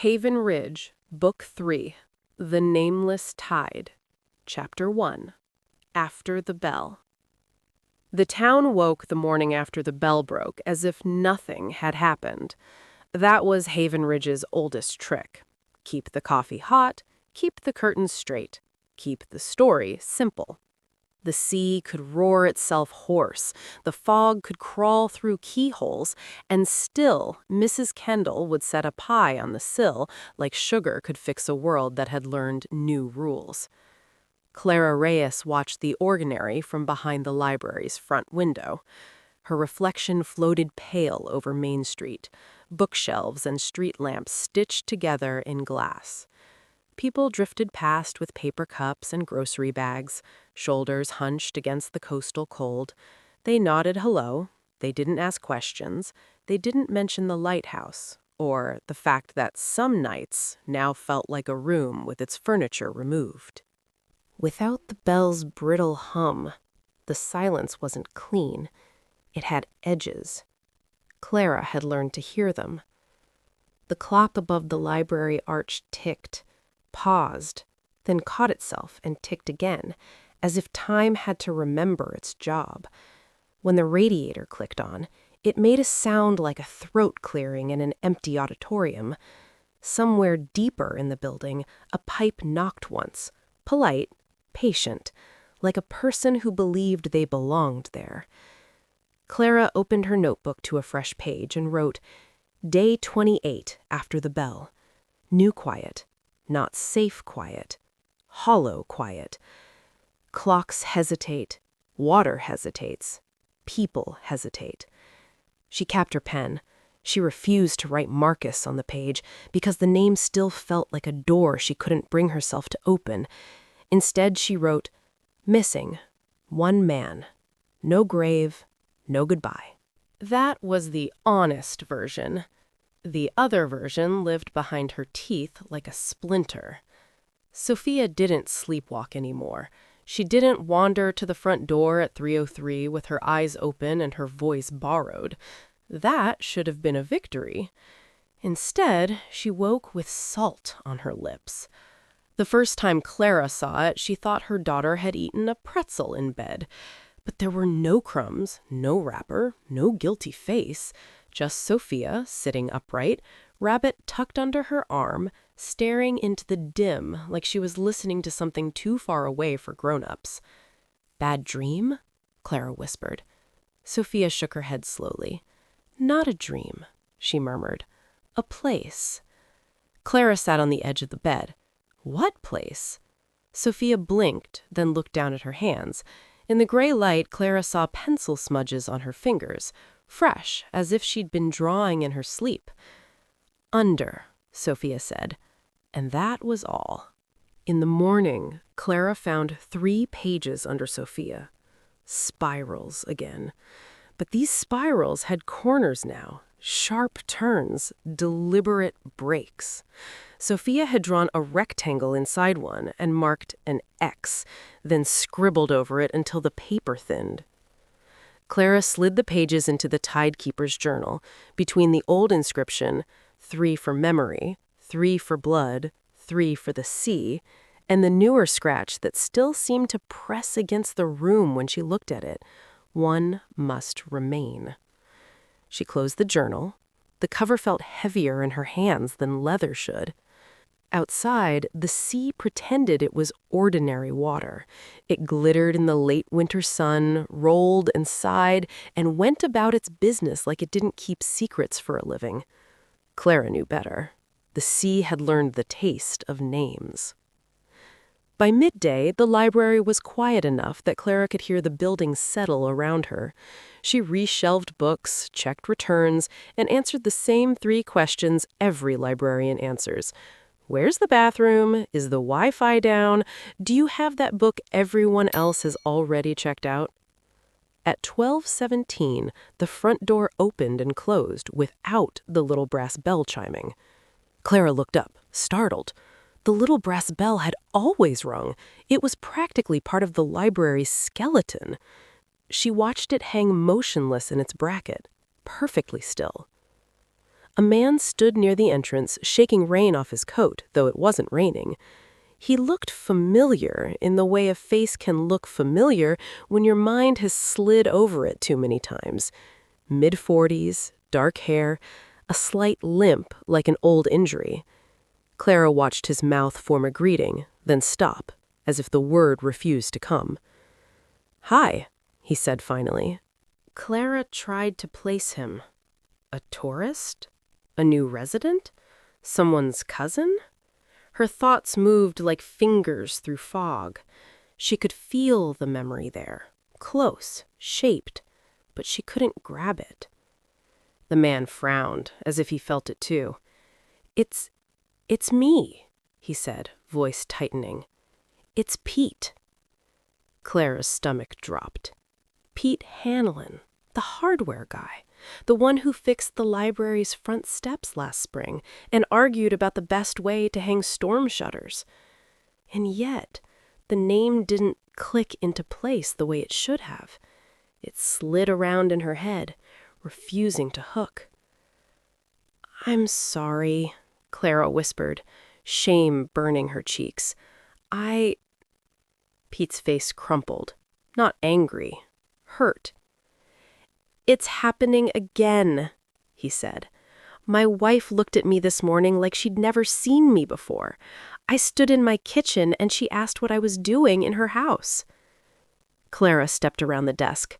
Havenridge, Book 3, The Nameless Tide, Chapter 1, After the Bell. The town woke the morning after the bell broke as if nothing had happened. That was Havenridge's oldest trick. Keep the coffee hot, keep the curtains straight, keep the story simple. The sea could roar itself hoarse, the fog could crawl through keyholes, and still Mrs. Kendall would set a pie on the sill like sugar could fix a world that had learned new rules. Clara Reyes watched the organary from behind the library's front window. Her reflection floated pale over Main Street, bookshelves and street lamps stitched together in glass. People drifted past with paper cups and grocery bags, shoulders hunched against the coastal cold. They nodded hello. They didn't ask questions. They didn't mention the lighthouse, or the fact that some nights now felt like a room with its furniture removed. Without the bell's brittle hum, the silence wasn't clean. It had edges. Clara had learned to hear them. The clock above the library arch ticked, paused, then caught itself and ticked again, as if time had to remember its job. When the radiator clicked on, it made a sound like a throat clearing in an empty auditorium. Somewhere deeper in the building, a pipe knocked once, polite, patient, like a person who believed they belonged there. Clara opened her notebook to a fresh page and wrote, Day 28 after the bell. New quiet. Not safe quiet, hollow quiet. Clocks hesitate, water hesitates, people hesitate. She capped her pen. She refused to write Marcus on the page because the name still felt like a door she couldn't bring herself to open. Instead, she wrote, Missing, one man, no grave, no goodbye. That was the honest version. The other version lived behind her teeth like a splinter. Sofia didn't sleepwalk anymore. She didn't wander to the front door at 3:03 with her eyes open and her voice borrowed. That should have been a victory. Instead, she woke with salt on her lips. The first time Clara saw it, she thought her daughter had eaten a pretzel in bed. But there were no crumbs, no wrapper, no guilty face. Just Sofia, sitting upright, rabbit tucked under her arm, staring into the dim like she was listening to something too far away for grown-ups. Bad dream? Clara whispered. Sofia shook her head slowly. Not a dream, she murmured. A place. Clara sat on the edge of the bed. What place? Sofia blinked, then looked down at her hands. In the gray light, Clara saw pencil smudges on her fingers, fresh, as if she'd been drawing in her sleep. Under, Sofia said, and that was all. In the morning, Clara found 3 pages under Sofia. Spirals again. But these spirals had corners now, sharp turns, deliberate breaks. Sofia had drawn a rectangle inside one and marked an X, then scribbled over it until the paper thinned. Clara slid the pages into the tidekeeper's journal, between the old inscription, 3 for memory, 3 for blood, 3 for the sea, and the newer scratch that still seemed to press against the room when she looked at it, 1 must remain. She closed the journal. The cover felt heavier in her hands than leather should. Outside, the sea pretended it was ordinary water. It glittered in the late winter sun, rolled and sighed, and went about its business like it didn't keep secrets for a living. Clara knew better. The sea had learned the taste of names. By midday, the library was quiet enough that Clara could hear the building settle around her. She reshelved books, checked returns, and answered the same 3 questions every librarian answers. Where's the bathroom? Is the Wi-Fi down? Do you have that book everyone else has already checked out? At 12:17, the front door opened and closed without the little brass bell chiming. Clara looked up, startled. The little brass bell had always rung. It was practically part of the library's skeleton. She watched it hang motionless in its bracket, perfectly still. A man stood near the entrance, shaking rain off his coat, though it wasn't raining. He looked familiar in the way a face can look familiar when your mind has slid over it too many times. Mid-40s, dark hair, a slight limp like an old injury. Clara watched his mouth form a greeting, then stop, as if the word refused to come. "Hi," he said finally. Clara tried to place him. A tourist? A new resident? Someone's cousin? Her thoughts moved like fingers through fog. She could feel the memory there, close, shaped, but she couldn't grab it. The man frowned, as if he felt it too. It's me," he said, voice tightening. "It's Pete." Clara's stomach dropped. Pete Hanlon, the hardware guy, the one who fixed the library's front steps last spring and argued about the best way to hang storm shutters. And yet, the name didn't click into place the way it should have. It slid around in her head, refusing to hook. "I'm sorry," Clara whispered, shame burning her cheeks. Pete's face crumpled, not angry, hurt. "It's happening again," he said. "My wife looked at me this morning like she'd never seen me before. I stood in my kitchen and she asked what I was doing in her house." Clara stepped around the desk.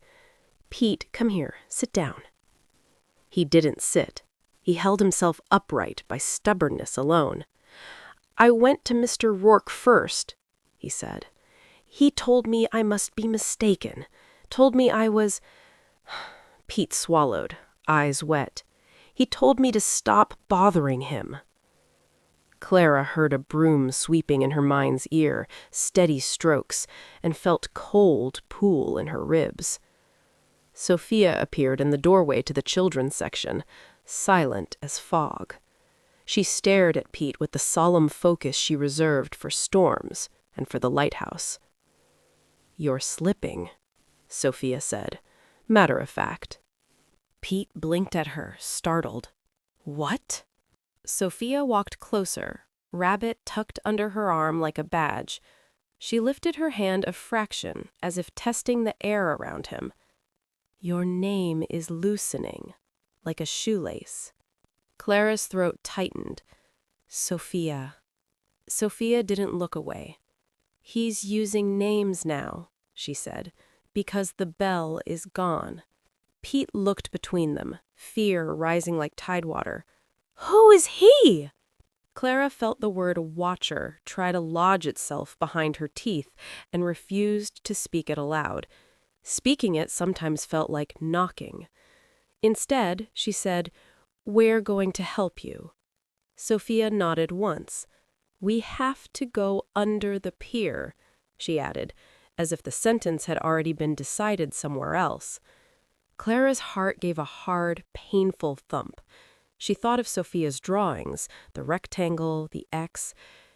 "Pete, come here, sit down." He didn't sit. He held himself upright by stubbornness alone. "I went to Mr. Rourke first," he said. "He told me I must be mistaken, told me I was—" Pete swallowed, eyes wet. "He told me to stop bothering him." Clara heard a broom sweeping in her mind's ear, steady strokes, and felt cold pool in her ribs. Sofia appeared in the doorway to the children's section, silent as fog. She stared at Pete with the solemn focus she reserved for storms and for the lighthouse. "You're slipping," Sofia said, matter of fact. Pete blinked at her, startled. "What?" Sofia walked closer, rabbit tucked under her arm like a badge. She lifted her hand a fraction, as if testing the air around him. "Your name is loosening, like a shoelace." Clara's throat tightened. "Sofia." Sofia didn't look away. "He's using names now," she said, "because the bell is gone." Pete looked between them, fear rising like tidewater. "Who is he?" Clara felt the word watcher try to lodge itself behind her teeth and refused to speak it aloud. Speaking it sometimes felt like knocking. Instead, she said, "We're going to help you." Sofia nodded once. "We have to go under the pier," she added, as if the sentence had already been decided somewhere else. Clara's heart gave a hard, painful thump. She thought of Sofia's drawings, the rectangle, the X.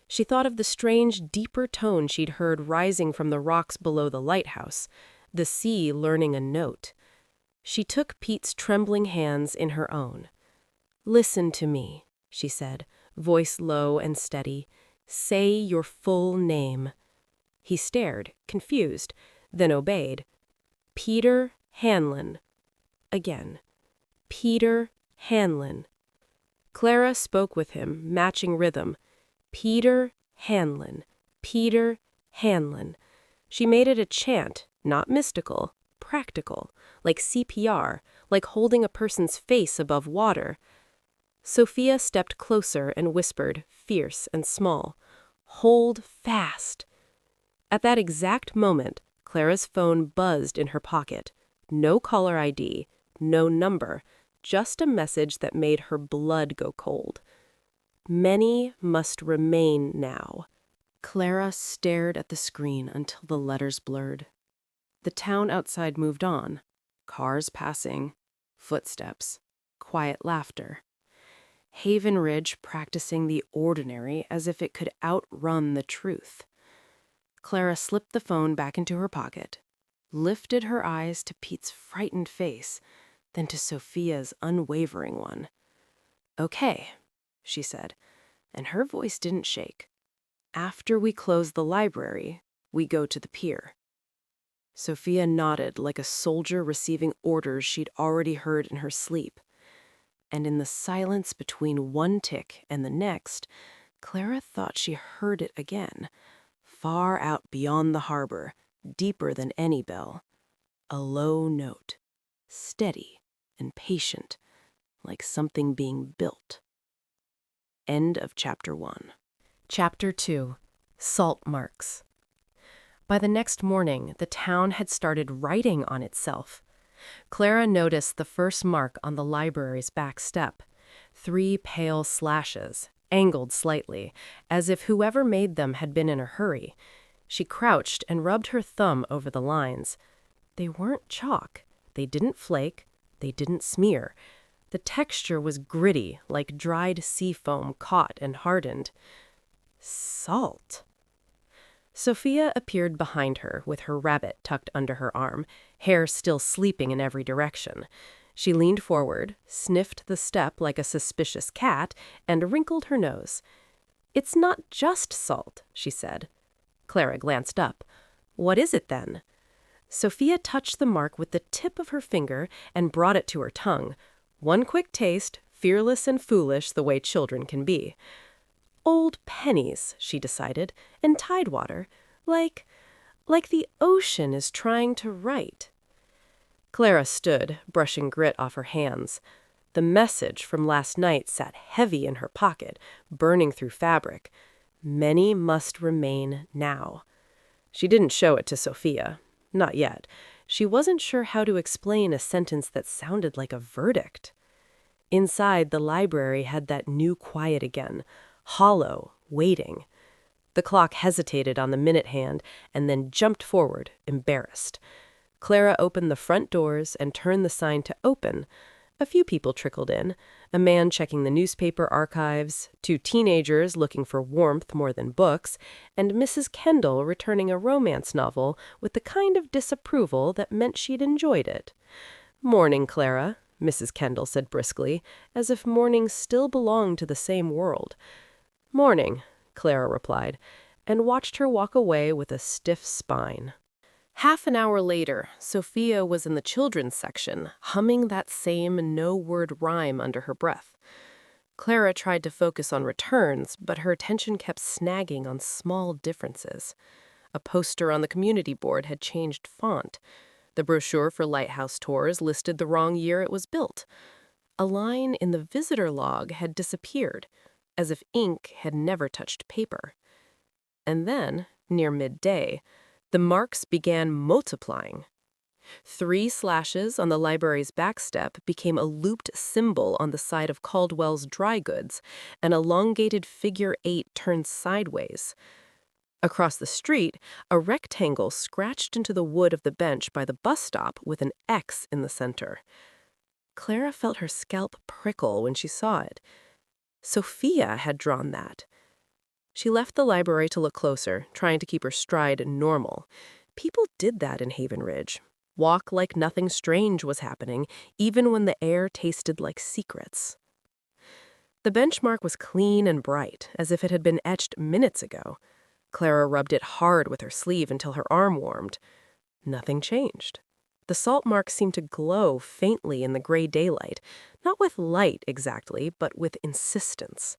She thought of the strange, deeper tone she'd heard rising from the rocks below the lighthouse, the sea learning a note. She took Pete's trembling hands in her own. "Listen to me," she said, voice low and steady. "Say your full name." He stared, confused, then obeyed. "Peter Hanlon." Again. "Peter Hanlon." Clara spoke with him, matching rhythm. "Peter Hanlon. Peter Hanlon." She made it a chant, not mystical, practical, like CPR, like holding a person's face above water. Sofia stepped closer and whispered, fierce and small, "Hold fast." At that exact moment, Clara's phone buzzed in her pocket. No caller ID, no number, just a message that made her blood go cold. "Many must remain now." Clara stared at the screen until the letters blurred. The town outside moved on. Cars passing, footsteps, quiet laughter. Havenridge practicing the ordinary as if it could outrun the truth. Clara slipped the phone back into her pocket, lifted her eyes to Pete's frightened face, then to Sofia's unwavering one. "Okay," she said, and her voice didn't shake. "After we close the library, we go to the pier." Sofia nodded like a soldier receiving orders she'd already heard in her sleep. And in the silence between one tick and the next, Clara thought she heard it again, far out beyond the harbor, deeper than any bell. A low note, steady and patient, like something being built. End of Chapter 1. Chapter 2. Salt Marks. By the next morning, the town had started writing on itself. Clara noticed the first mark on the library's back step. 3 pale slashes, angled slightly, as if whoever made them had been in a hurry. She crouched and rubbed her thumb over the lines. They weren't chalk. They didn't flake. They didn't smear. The texture was gritty, like dried sea foam caught and hardened. Salt. Sofia appeared behind her, with her rabbit tucked under her arm, hair still sleeping in every direction. She leaned forward, sniffed the step like a suspicious cat, and wrinkled her nose. "It's not just salt," she said. Clara glanced up. "What is it, then?" Sofia touched the mark with the tip of her finger and brought it to her tongue. One quick taste, fearless and foolish the way children can be. "Old pennies," she decided, "and tidewater, like the ocean is trying to write." Clara stood, brushing grit off her hands. The message from last night sat heavy in her pocket, burning through fabric. Many must remain now. She didn't show it to Sofia. Not yet. She wasn't sure how to explain a sentence that sounded like a verdict. Inside, the library had that new quiet again, hollow, waiting. The clock hesitated on the minute hand and then jumped forward, embarrassed. Clara opened the front doors and turned the sign to open. A few people trickled in, a man checking the newspaper archives, 2 teenagers looking for warmth more than books, and Mrs. Kendall returning a romance novel with the kind of disapproval that meant she'd enjoyed it. "Morning, Clara," Mrs. Kendall said briskly, as if morning still belonged to the same world. "Morning," Clara replied, and watched her walk away with a stiff spine. Half an hour later, Sofia was in the children's section, humming that same no-word rhyme under her breath. Clara tried to focus on returns, but her attention kept snagging on small differences. A poster on the community board had changed font. The brochure for lighthouse tours listed the wrong year it was built. A line in the visitor log had disappeared, as if ink had never touched paper. And then, near midday, the marks began multiplying. 3 slashes on the library's back step became a looped symbol on the side of Caldwell's Dry Goods, an elongated figure 8 turned sideways. Across the street, a rectangle scratched into the wood of the bench by the bus stop with an X in the center. Clara felt her scalp prickle when she saw it. Sofia had drawn that. She left the library to look closer, trying to keep her stride normal. People did that in Havenridge. Walk like nothing strange was happening, even when the air tasted like secrets. The benchmark was clean and bright, as if it had been etched minutes ago. Clara rubbed it hard with her sleeve until her arm warmed. Nothing changed. The salt mark seemed to glow faintly in the gray daylight, not with light exactly, but with insistence.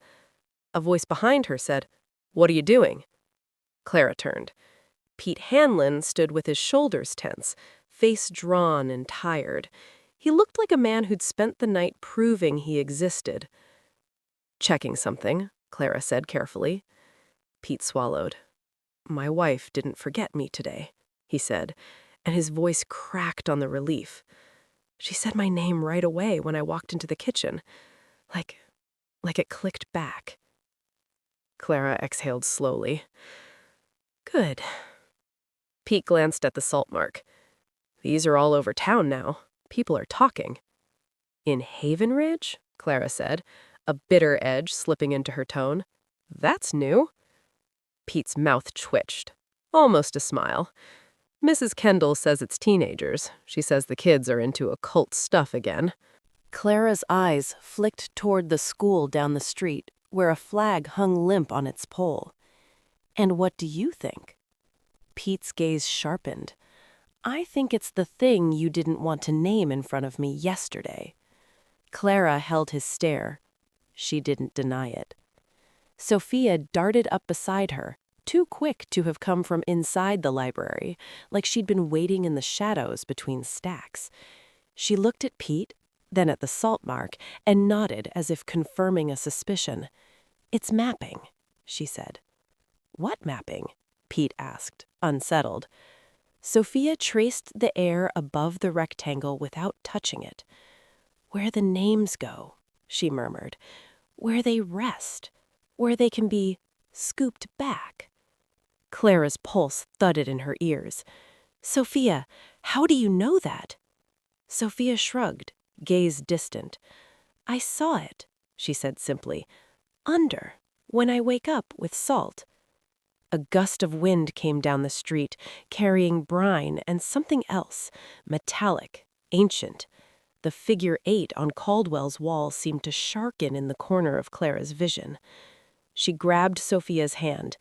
A voice behind her said, "What are you doing?" Clara turned. Pete Hanlon stood with his shoulders tense, face drawn and tired. He looked like a man who'd spent the night proving he existed. "Checking something," Clara said carefully. Pete swallowed. "My wife didn't forget me today," he said, and his voice cracked on the relief. "She said my name right away when I walked into the kitchen. Like it clicked back." Clara exhaled slowly. "Good." Pete glanced at the salt mark. "These are all over town now. People are talking." "In Havenridge?" Clara said, a bitter edge slipping into her tone. "That's new." Pete's mouth twitched. Almost a smile. "Mrs. Kendall says it's teenagers. She says the kids are into occult stuff again." Clara's eyes flicked toward the school down the street, where a flag hung limp on its pole. "And what do you think?" Pete's gaze sharpened. "I think it's the thing you didn't want to name in front of me yesterday." Clara held his stare. She didn't deny it. Sofia darted up beside her, too quick to have come from inside the library, like she'd been waiting in the shadows between stacks. She looked at Pete, then at the salt mark, and nodded as if confirming a suspicion. "It's mapping," she said. "What mapping?" Pete asked, unsettled. Sofia traced the air above the rectangle without touching it. "Where the names go," she murmured. "Where they rest. Where they can be scooped back." Clara's pulse thudded in her ears. "Sofia, how do you know that?" Sofia shrugged, gaze distant. "I saw it," she said simply. When I wake up with salt." A gust of wind came down the street, carrying brine and something else, metallic, ancient. The figure 8 on Caldwell's wall seemed to sharken in the corner of Clara's vision. She grabbed Sofia's hand.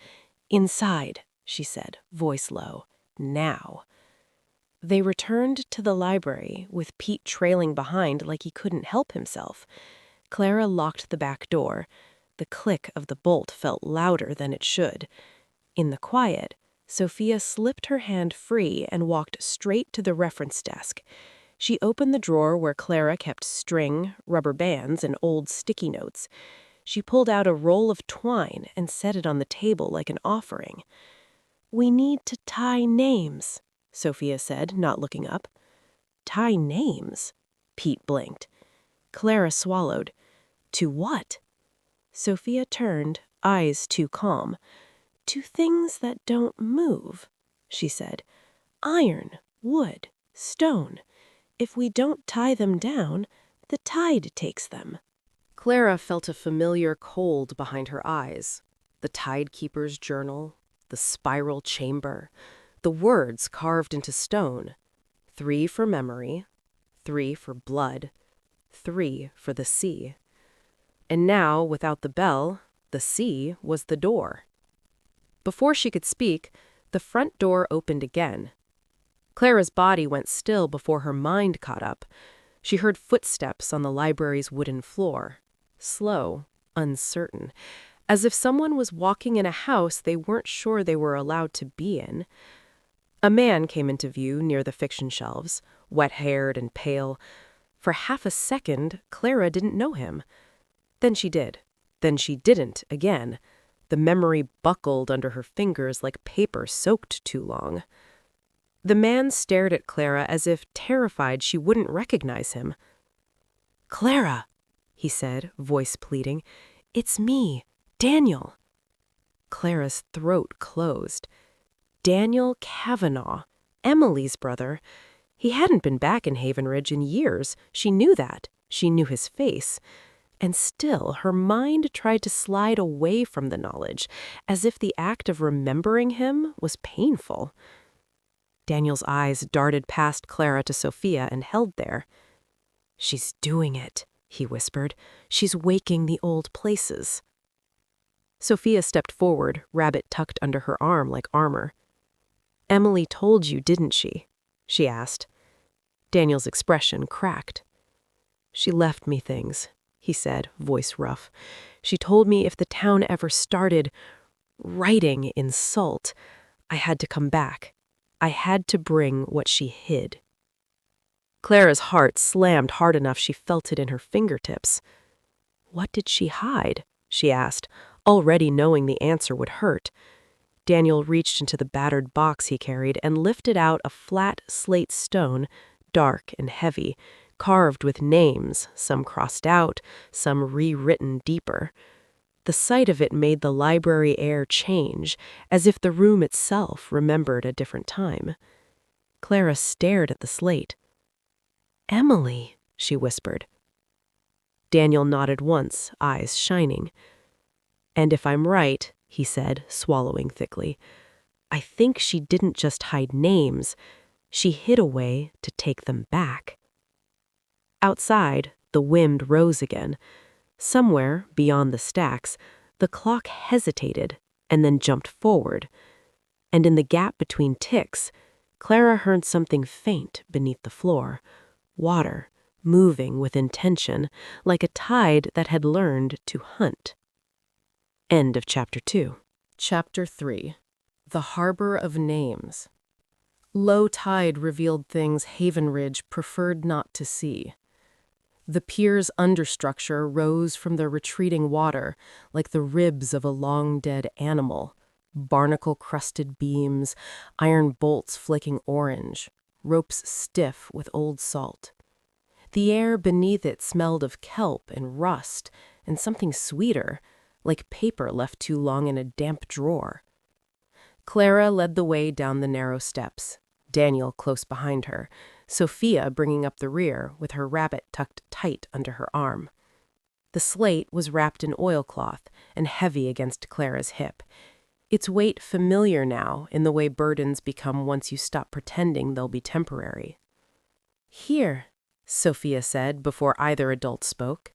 "Inside," she said, voice low. "Now." They returned to the library, with Pete trailing behind like he couldn't help himself. Clara locked the back door. The click of the bolt felt louder than it should. In the quiet, Sofia slipped her hand free and walked straight to the reference desk. She opened the drawer where Clara kept string, rubber bands, and old sticky notes. She pulled out a roll of twine and set it on the table like an offering. "We need to tie names," Sofia said, not looking up. "Tie names?" Pete blinked. Clara swallowed. "To what?" Sofia turned, eyes too calm. "To things that don't move," she said. "Iron, wood, stone. If we don't tie them down, the tide takes them." Clara felt a familiar cold behind her eyes. The tidekeeper's journal, the spiral chamber, the words carved into stone. 3 for memory, 3 for blood, 3 for the sea. And now, without the bell, the sea was the door. Before she could speak, the front door opened again. Clara's body went still before her mind caught up. She heard footsteps on the library's wooden floor. Slow, uncertain, as if someone was walking in a house they weren't sure they were allowed to be in. A man came into view near the fiction shelves, wet-haired and pale. For half a second, Clara didn't know him. Then she did. Then she didn't again. The memory buckled under her fingers like paper soaked too long. The man stared at Clara as if terrified she wouldn't recognize him. "Clara," he said, voice pleading. "It's me, Daniel." Clara's throat closed. Daniel Kavanaugh, Emily's brother. He hadn't been back in Havenridge in years. She knew that. She knew his face. And still, her mind tried to slide away from the knowledge, as if the act of remembering him was painful. Daniel's eyes darted past Clara to Sofia and held there. "She's doing it," he whispered. "She's waking the old places." Sofia stepped forward, rabbit tucked under her arm like armor. "Emily told you, didn't she?" she asked. Daniel's expression cracked. "She left me things," he said, voice rough. "She told me if the town ever started writing in salt, I had to come back. I had to bring what she hid." Clara's heart slammed hard enough she felt it in her fingertips. "What did she hide?" she asked, already knowing the answer would hurt. Daniel reached into the battered box he carried and lifted out a flat slate stone, dark and heavy, carved with names, some crossed out, some rewritten deeper. The sight of it made the library air change, as if the room itself remembered a different time. Clara stared at the slate. "Emily," she whispered. Daniel nodded once, eyes shining. "And if I'm right," he said, swallowing thickly, "I think she didn't just hide names. She hid a way to take them back." Outside, The wind rose again. Somewhere, beyond the stacks, the clock hesitated and then jumped forward. And in the gap between ticks, Clara heard something faint beneath the floor. Water, moving with intention, like a tide that had learned to hunt. End of Chapter 2. Chapter 3. The Harbor of Names. Low tide revealed things Havenridge preferred not to see. The pier's understructure rose from the retreating water like the ribs of a long-dead animal. Barnacle-crusted beams, iron bolts flaking orange, ropes stiff with old salt. The air beneath it smelled of kelp and rust and something sweeter, like paper left too long in a damp drawer. Clara led the way down the narrow steps, Daniel close behind her, Sofia bringing up the rear with her rabbit tucked tight under her arm. The slate was wrapped in oilcloth and heavy against Clara's hip, its weight familiar now in the way burdens become once you stop pretending they'll be temporary. "Here," Sofia said before either adult spoke.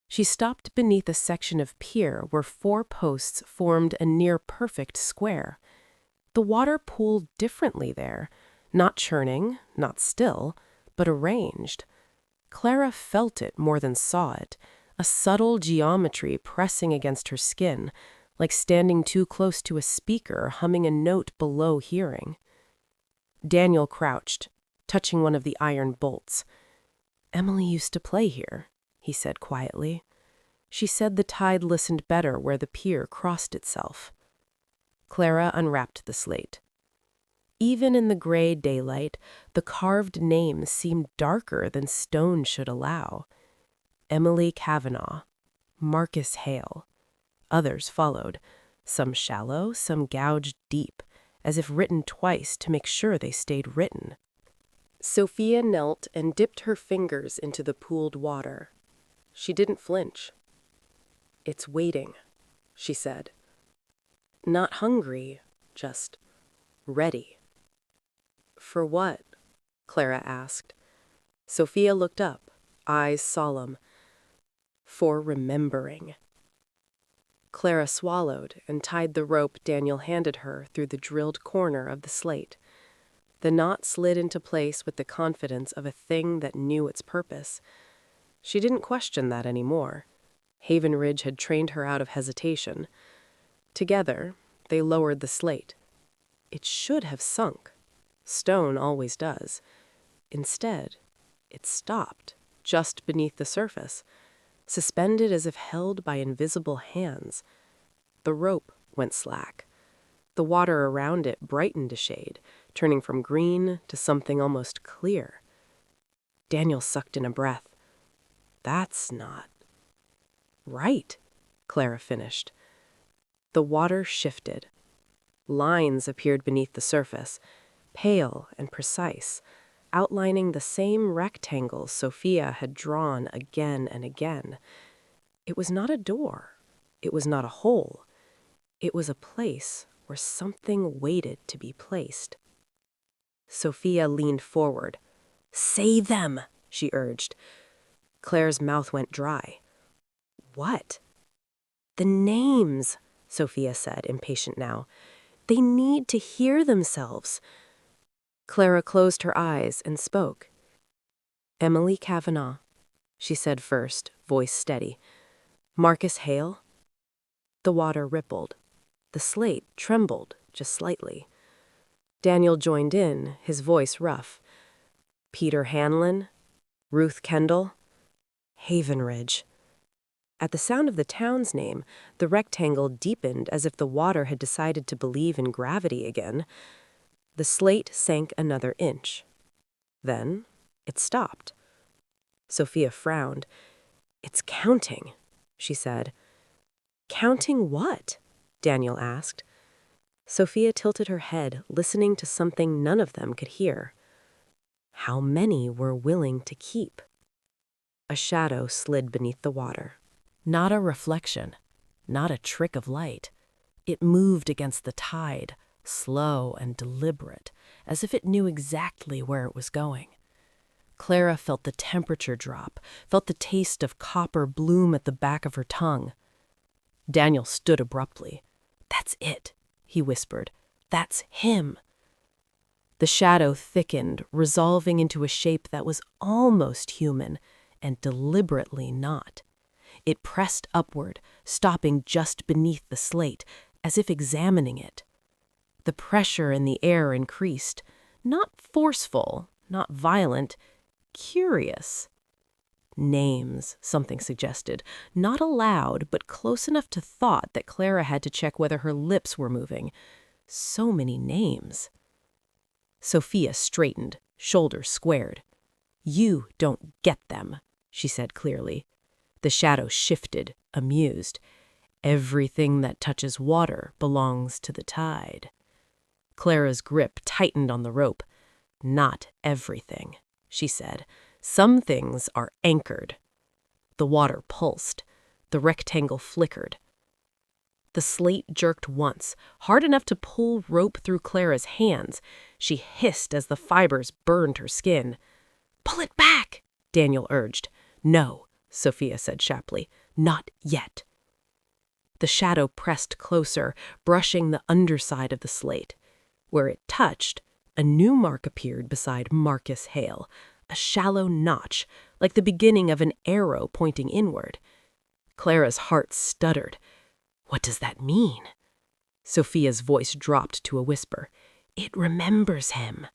She stopped beneath a section of pier where 4 posts formed a near-perfect square. The water pooled differently there, not churning, not still, but arranged. Clara felt it more than saw it, a subtle geometry pressing against her skin, like standing too close to a speaker humming a note below hearing. Daniel crouched, touching one of the iron bolts. "Emily used to play here," he said quietly. "She said the tide listened better where the pier crossed itself." Clara unwrapped the slate. Even in the gray daylight, the carved names seemed darker than stone should allow. Emily Kavanagh, Marcus Hale. Others followed, some shallow, some gouged deep, as if written twice to make sure they stayed written. Sofia knelt and dipped her fingers into the pooled water. She didn't flinch. "It's waiting," she said. "Not hungry, just ready." "For what?" Clara asked. Sofia looked up, eyes solemn. "For remembering." Clara swallowed and tied the rope Daniel handed her through the drilled corner of the slate. The knot slid into place with the confidence of a thing that knew its purpose. She didn't question that anymore. Havenridge had trained her out of hesitation. Together, they lowered the slate. It should have sunk. Stone always does. Instead, it stopped, just beneath the surface, suspended as if held by invisible hands. The rope went slack. The water around it brightened a shade, turning from green to something almost clear. Daniel sucked in a breath. "That's not right," Clara finished. The water shifted. Lines appeared beneath the surface, pale and precise, outlining the same rectangles Sofia had drawn again and again. It was not a door. It was not a hole. It was a place where something waited to be placed. Sofia leaned forward. "Say them," she urged. Claire's mouth went dry. "What?" "The names," Sofia said, impatient now. "They need to hear themselves." Clara closed her eyes and spoke. "Emily Kavanagh," she said first, voice steady. "Marcus Hale." The water rippled. The slate trembled just slightly. Daniel joined in, his voice rough. "Peter Hanlon, Ruth Kendall, Havenridge." At the sound of the town's name, the rectangle deepened as if the water had decided to believe in gravity again. The slate sank another inch. Then it stopped. Sofia frowned. "It's counting," she said. "Counting what?" Daniel asked. Sofia tilted her head, listening to something none of them could hear. How many were willing to keep? A shadow slid beneath the water. Not a reflection, not a trick of light. It moved against the tide, slow and deliberate, as if it knew exactly where it was going. Clara felt the temperature drop, felt the taste of copper bloom at the back of her tongue. Daniel stood abruptly. "That's it," he whispered. "That's him." The shadow thickened, resolving into a shape that was almost human, and deliberately not. It pressed upward, stopping just beneath the slate, as if examining it. The pressure in the air increased, not forceful, not violent, curious. "Names," something suggested, not aloud, but close enough to thought that Clara had to check whether her lips were moving. So many names. Sofia straightened, shoulders squared. "You don't get them," she said clearly. The shadow shifted, amused. "Everything that touches water belongs to the tide." Clara's grip tightened on the rope. "Not everything," she said. "Some things are anchored." The water pulsed. The rectangle flickered. The slate jerked once, hard enough to pull rope through Clara's hands. She hissed as the fibers burned her skin. "Pull it back," Daniel urged. "No," Sofia said sharply. "Not yet." The shadow pressed closer, brushing the underside of the slate. Where it touched, a new mark appeared beside Marcus Hale, a shallow notch, like the beginning of an arrow pointing inward. Clara's heart stuttered. "What does that mean?" Sofia's voice dropped to a whisper. "It remembers him."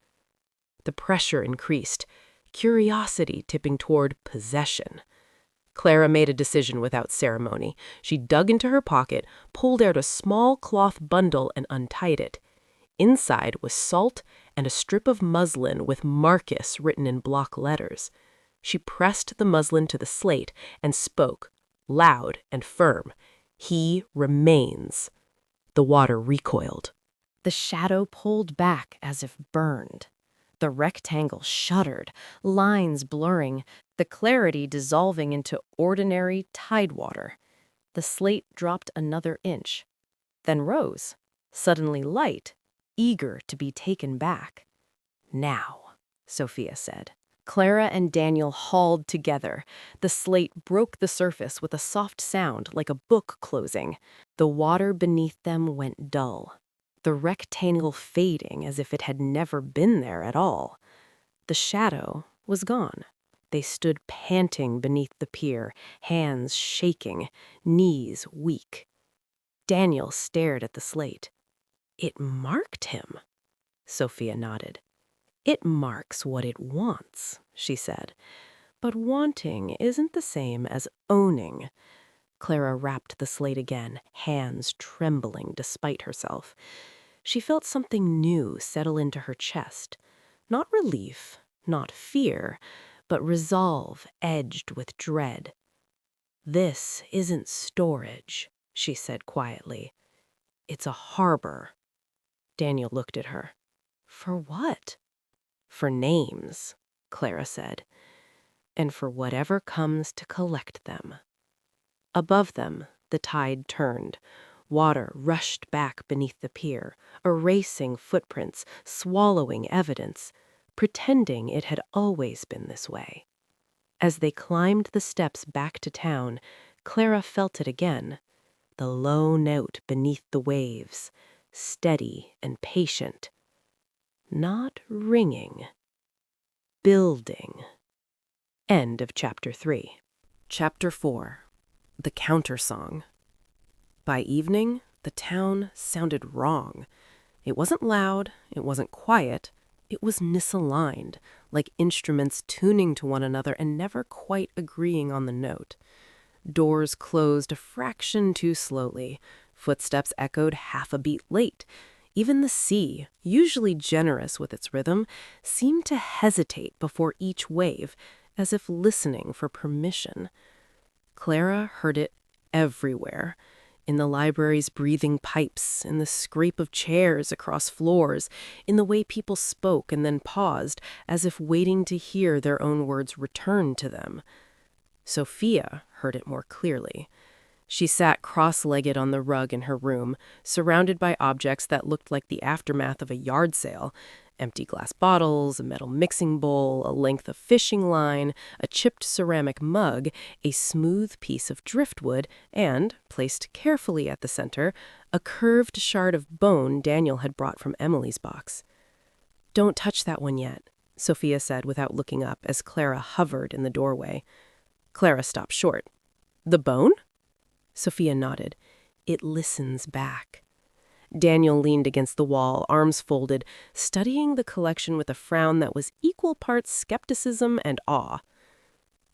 The pressure increased, curiosity tipping toward possession. Clara made a decision without ceremony. She dug into her pocket, pulled out a small cloth bundle, and untied it. Inside was salt and a strip of muslin with Marcus written in block letters. She pressed the muslin to the slate and spoke, loud and firm. "He remains." The water recoiled. The shadow pulled back as if burned. The rectangle shuddered, lines blurring, the clarity dissolving into ordinary tide water. The slate dropped another inch, then rose, suddenly light, eager to be taken back. "Now," Sofia said. Clara and Daniel hauled together. The slate broke the surface with a soft sound like a book closing. The water beneath them went dull, the rectangle fading as if it had never been there at all. The shadow was gone. They stood panting beneath the pier, hands shaking, knees weak. Daniel stared at the slate. "It marked him." Sofia nodded. "It marks what it wants," she said. "But wanting isn't the same as owning." Clara rapped the slate again, hands trembling despite herself. She felt something new settle into her chest. Not relief, not fear, but resolve edged with dread. "This isn't storage," she said quietly. "It's a harbor." Daniel looked at her. "For what?" "For names," Clara said, "and for whatever comes to collect them." Above them, the tide turned. Water rushed back beneath the pier, erasing footprints, swallowing evidence, pretending it had always been this way. As they climbed the steps back to town, Clara felt it again, the low note beneath the waves, steady and patient. Not ringing, building. End of Chapter 3. Chapter 4. The Countersong. By evening, the town sounded wrong. It wasn't loud, it wasn't quiet, it was misaligned, like instruments tuning to one another and never quite agreeing on the note. Doors closed a fraction too slowly, footsteps echoed half a beat late. Even the sea, usually generous with its rhythm, seemed to hesitate before each wave, as if listening for permission. Clara heard it everywhere. In the library's breathing pipes, in the scrape of chairs across floors, in the way people spoke and then paused, as if waiting to hear their own words return to them. Sofia heard it more clearly. She sat cross-legged on the rug in her room, surrounded by objects that looked like the aftermath of a yard sale, Empty glass bottles, a metal mixing bowl, a length of fishing line, a chipped ceramic mug, a smooth piece of driftwood, and, placed carefully at the center, a curved shard of bone Daniel had brought from Emily's box. "Don't touch that one yet," Sofia said without looking up as Clara hovered in the doorway. Clara stopped short. "The bone?" Sofia nodded. "It listens back." Daniel leaned against the wall, arms folded, studying the collection with a frown that was equal parts skepticism and awe.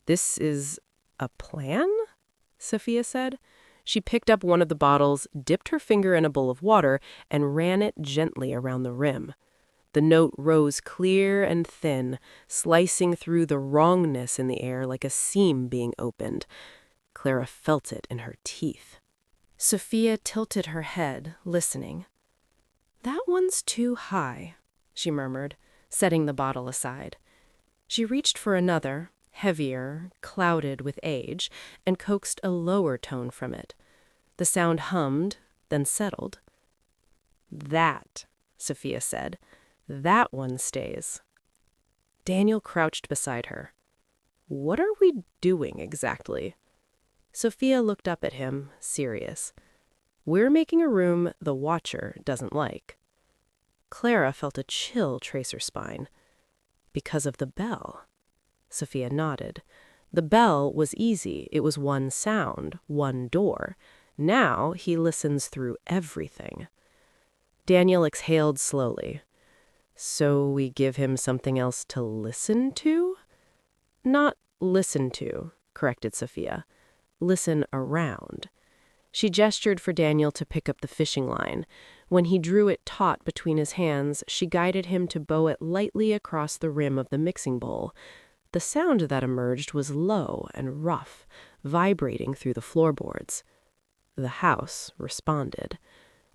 "This is a plan?" Sofia said. She picked up one of the bottles, dipped her finger in a bowl of water, and ran it gently around the rim. The note rose clear and thin, slicing through the wrongness in the air like a seam being opened. Clara felt it in her teeth. Sofia tilted her head, listening. "That one's too high," she murmured, setting the bottle aside. She reached for another, heavier, clouded with age, and coaxed a lower tone from it. The sound hummed, then settled. "That," Sofia said. "That one stays." Daniel crouched beside her. "What are we doing exactly?" Sofia looked up at him, serious. "We're making a room the Watcher doesn't like." Clara felt a chill trace her spine. "Because of the bell." Sofia nodded. The bell was easy. It was one sound, one door. Now he listens through everything. Daniel exhaled slowly. "So we give him something else to listen to?" "Not listen to," corrected Sofia. "Listen around." She gestured for Daniel to pick up the fishing line. When he drew it taut between his hands, she guided him to bow it lightly across the rim of the mixing bowl. The sound that emerged was low and rough, vibrating through the floorboards. The house responded.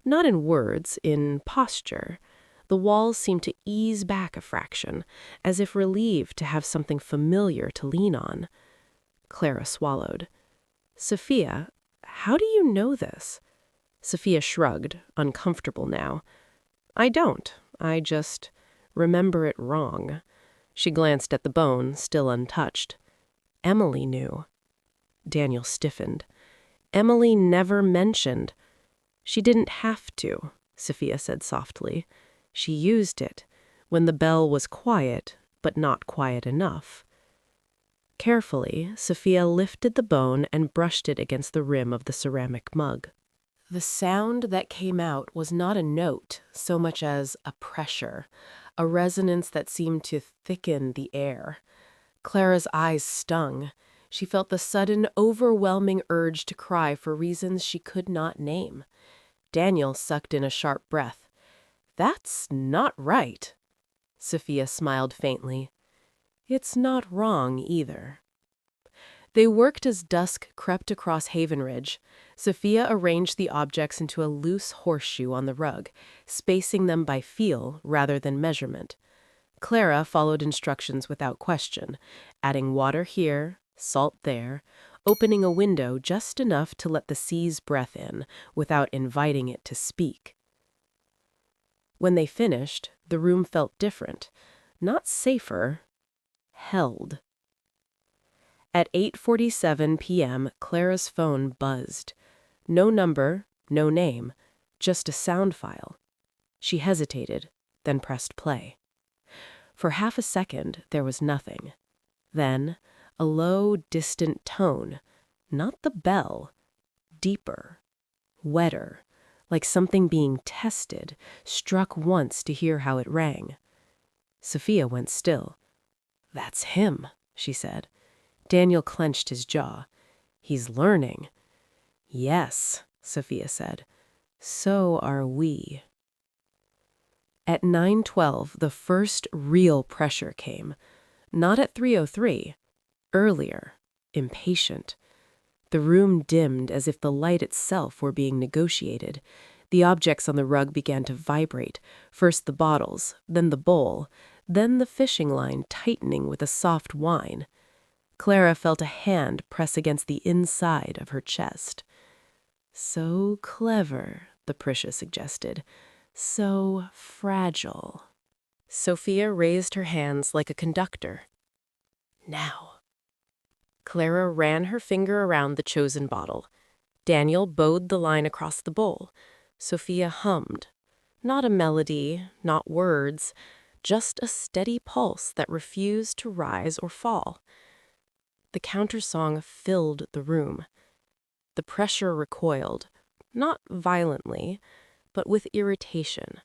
Not in words, in posture. The walls seemed to ease back a fraction, as if relieved to have something familiar to lean on. Clara swallowed. "Sofia, how do you know this?" Sofia shrugged, uncomfortable now. "I don't. I just remember it wrong." She glanced at the bone, still untouched. "Emily knew." Daniel stiffened. "Emily never mentioned." "She didn't have to," Sofia said softly. "She used it when the bell was quiet, but not quiet enough." Carefully, Sofia lifted the bone and brushed it against the rim of the ceramic mug. The sound that came out was not a note so much as a pressure, a resonance that seemed to thicken the air. Clara's eyes stung. She felt the sudden, overwhelming urge to cry for reasons she could not name. Daniel sucked in a sharp breath. "That's not right." Sofia smiled faintly. "It's not wrong either." They worked as dusk crept across Havenridge. Sofia arranged the objects into a loose horseshoe on the rug, spacing them by feel rather than measurement. Clara followed instructions without question, adding water here, salt there, opening a window just enough to let the sea's breath in, without inviting it to speak. When they finished, the room felt different. Not safer, held. At 8:47 p.m., Clara's phone buzzed. No number, no name, just a sound file. She hesitated, then pressed play. For half a second, there was nothing. Then, a low, distant tone. Not the bell. Deeper. Wetter. Like something being tested, struck once to hear how it rang. Sofia went still. "That's him," she said. Daniel clenched his jaw. "He's learning." "Yes," Sofia said. "So are we." At 9:12, the first real pressure came. Not at 3:03. Earlier. Impatient. The room dimmed as if the light itself were being negotiated. The objects on the rug began to vibrate. First the bottles, then the bowl, then the fishing line tightening with a soft whine. Clara felt a hand press against the inside of her chest. "So clever," the Prisha suggested. "So fragile." Sofia raised her hands like a conductor. Now. Clara ran her finger around the chosen bottle. Daniel bowed the line across the bowl. Sofia hummed. Not a melody, not words, just a steady pulse that refused to rise or fall. The countersong filled the room. The pressure recoiled, not violently, but with irritation,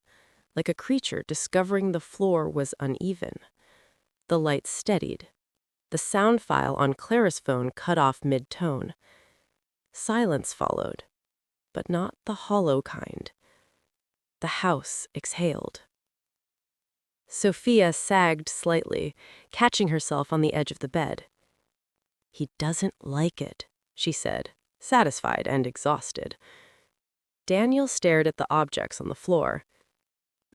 like a creature discovering the floor was uneven. The light steadied. The sound file on Clara's phone cut off mid-tone. Silence followed, but not the hollow kind. The house exhaled. Sofia sagged slightly, catching herself on the edge of the bed. "He doesn't like it," she said, satisfied and exhausted. Daniel stared at the objects on the floor.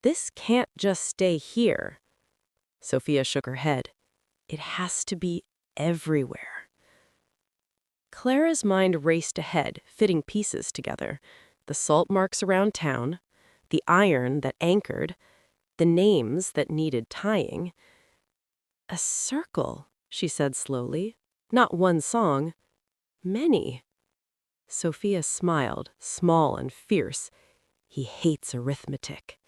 "This can't just stay here." Sofia shook her head. "It has to be everywhere." Clara's mind raced ahead, fitting pieces together. The salt marks around town, the iron that anchored, the names that needed tying. "A circle," she said slowly. "Not one song. Many." Sofia smiled, small and fierce. "He hates arithmetic."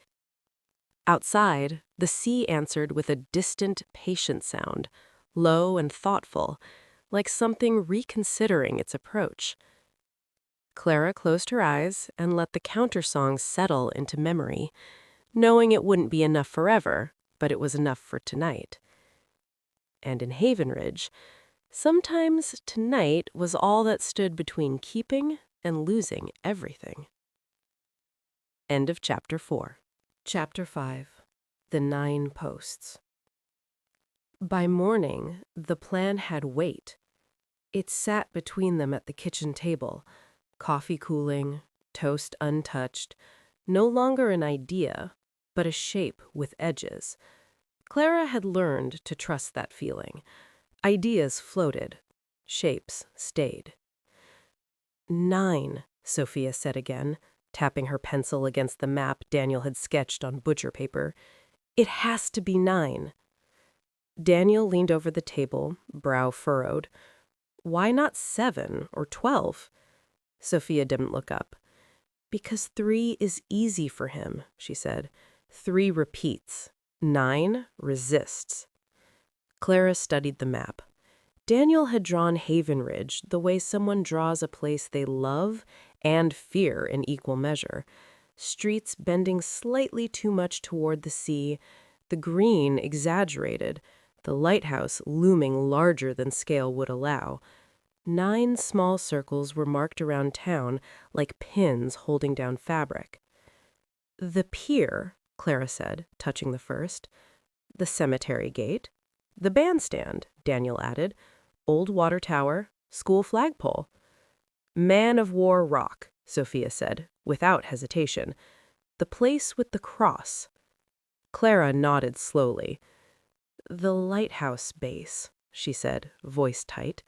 Outside, the sea answered with a distant, patient sound, low and thoughtful, like something reconsidering its approach. Clara closed her eyes and let the countersong settle into memory, knowing it wouldn't be enough forever, but it was enough for tonight. And in Havenridge, sometimes tonight was all that stood between keeping and losing everything. End of Chapter 4. Chapter 5. The 9 Posts. By morning, the plan had weight. It sat between them at the kitchen table, coffee cooling, toast untouched, no longer an idea, but a shape with edges. Clara had learned to trust that feeling. Ideas floated, shapes stayed. 9, Sofia said again, tapping her pencil against the map Daniel had sketched on butcher paper. "It has to be 9. Daniel leaned over the table, brow furrowed. "Why not 7 or 12? Sofia didn't look up. "Because 3 is easy for him," she said. 3 repeats. 9 resists. Clara studied the map. Daniel had drawn Havenridge the way someone draws a place they love and fear in equal measure. Streets bending slightly too much toward the sea, the green exaggerated, the lighthouse looming larger than scale would allow. 9 small circles were marked around town like pins holding down fabric. "The pier," Clara said, touching the first. "The cemetery gate. The bandstand," Daniel added. "Old water tower, school flagpole." "Man-of-war rock," Sofia said, without hesitation. "The place with the cross." Clara nodded slowly. "The lighthouse base," she said, voice tight.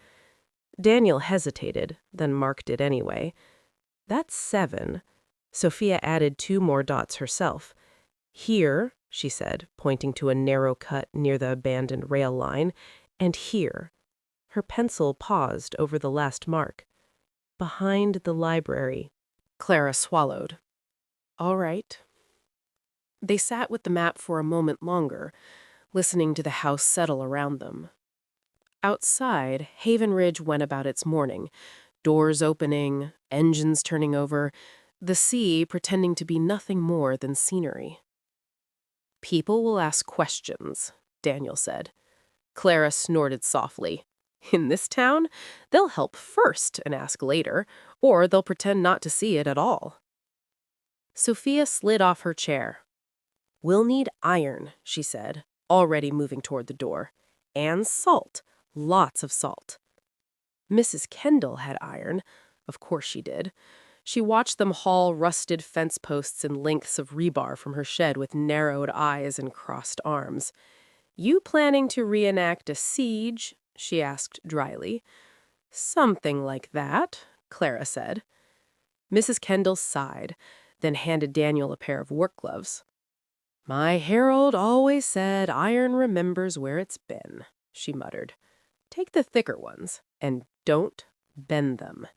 Daniel hesitated, then marked it anyway. "That's 7. Sofia added 2 more dots herself. "Here," she said, pointing to a narrow cut near the abandoned rail line, "and here." Her pencil paused over the last mark. "Behind the library." Clara swallowed. "All right." They sat with the map for a moment longer, listening to the house settle around them. Outside, Havenridge went about its morning, doors opening, engines turning over, the sea pretending to be nothing more than scenery. "People will ask questions," Daniel said. Clara snorted softly. "In this town, they'll help first and ask later, or they'll pretend not to see it at all." Sofia slid off her chair. "We'll need iron," she said, already moving toward the door. "And salt. Lots of salt." Mrs. Kendall had iron. Of course she did. She watched them haul rusted fence posts and lengths of rebar from her shed with narrowed eyes and crossed arms. "You planning to reenact a siege?" she asked dryly. "Something like that," Clara said. Mrs. Kendall sighed, then handed Daniel a pair of work gloves. "My Harold always said iron remembers where it's been," she muttered. "Take the thicker ones, and don't bend them."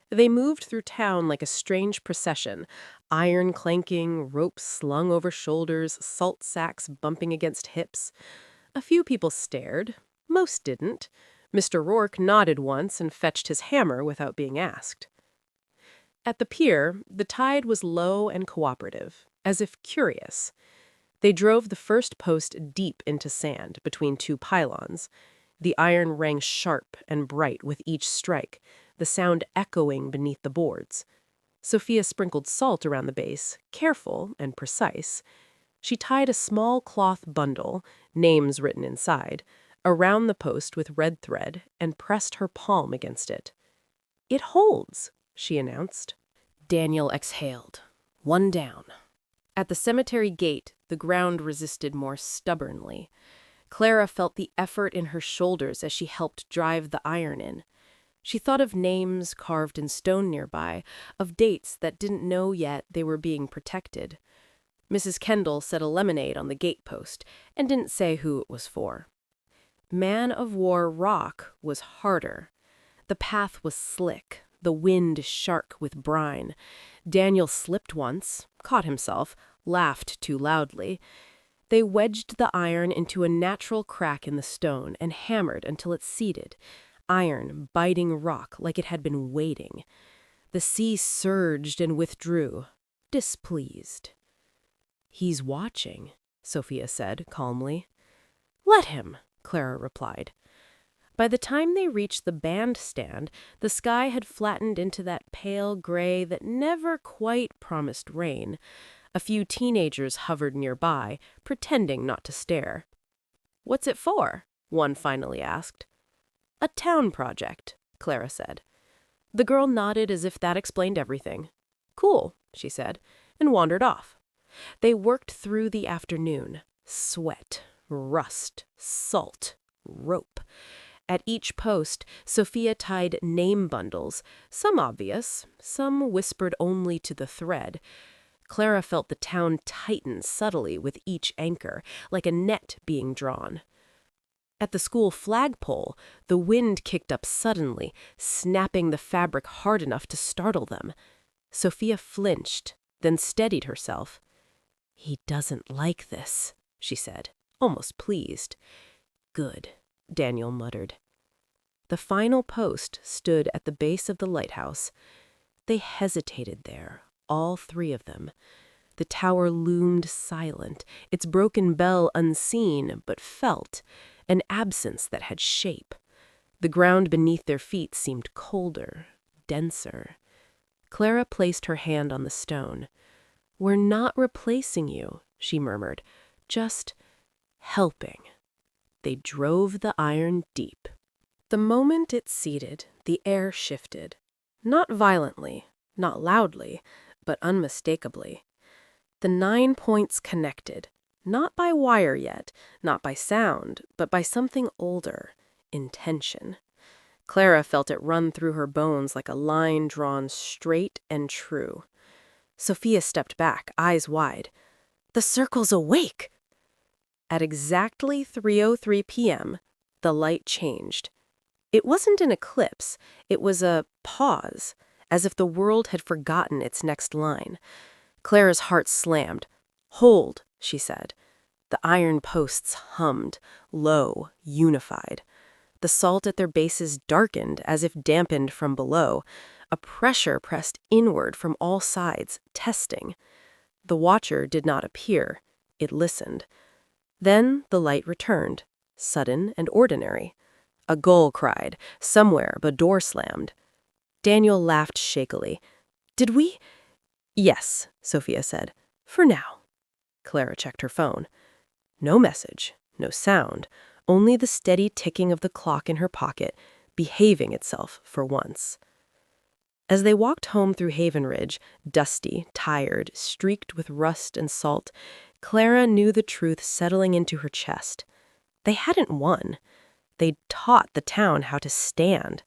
They moved through town like a strange procession, iron clanking, ropes slung over shoulders, salt sacks bumping against hips. A few people stared. Most didn't. Mr. Rourke nodded once and fetched his hammer without being asked. At the pier, the tide was low and cooperative, as if curious. They drove the first post deep into sand, between two pylons. The iron rang sharp and bright with each strike, the sound echoing beneath the boards. Sofia sprinkled salt around the base, careful and precise. She tied a small cloth bundle, names written inside, around the post with red thread and pressed her palm against it. "It holds," she announced. Daniel exhaled. One down. At the cemetery gate, the ground resisted more stubbornly. Clara felt the effort in her shoulders as she helped drive the iron in. She thought of names carved in stone nearby, of dates that didn't know yet they were being protected. Mrs. Kendall set a lemonade on the gatepost and didn't say who it was for. Man of War Rock was harder. The path was slick, the wind shark with brine. Daniel slipped once, caught himself, laughed too loudly. They wedged the iron into a natural crack in the stone and hammered until it seated, iron biting rock like it had been waiting. The sea surged and withdrew, displeased. "He's watching," Sofia said calmly. "Let him," Clara replied. By the time they reached the bandstand, the sky had flattened into that pale gray that never quite promised rain. A few teenagers hovered nearby, pretending not to stare. "What's it for?" one finally asked. "A town project," Clara said. The girl nodded as if that explained everything. "Cool," she said, and wandered off. They worked through the afternoon. Sweat, rust, salt, rope. At each post, Sofia tied name bundles, some obvious, some whispered only to the thread. Clara felt the town tighten subtly with each anchor, like a net being drawn. At the school flagpole, the wind kicked up suddenly, snapping the fabric hard enough to startle them. Sofia flinched, then steadied herself. "He doesn't like this," she said, almost pleased. "Good," Daniel muttered. The final post stood at the base of the lighthouse. They hesitated there, all three of them. The tower loomed silent, its broken bell unseen but felt, an absence that had shape. The ground beneath their feet seemed colder, denser. Clara placed her hand on the stone. "We're not replacing you," she murmured, "just helping." They drove the iron deep. The moment it seated, the air shifted. Not violently, not loudly, but unmistakably. The 9 points connected, not by wire yet, not by sound, but by something older, intention. Clara felt it run through her bones like a line drawn straight and true. Sofia stepped back, eyes wide. "The circle's awake!" At exactly 3:03 p.m., the light changed. It wasn't an eclipse, it was a pause, as if the world had forgotten its next line. Clara's heart slammed. "Hold," she said. The iron posts hummed, low, unified. The salt at their bases darkened as if dampened from below. A pressure pressed inward from all sides, testing. The watcher did not appear. It listened. Then the light returned, sudden and ordinary. A gull cried. Somewhere, the door slammed. Daniel laughed shakily. "Did we?" "Yes," Sofia said. "For now." Clara checked her phone. No message, no sound, only the steady ticking of the clock in her pocket, behaving itself for once. As they walked home through Havenridge, dusty, tired, streaked with rust and salt, Clara knew the truth settling into her chest. They hadn't won. They'd taught the town how to stand.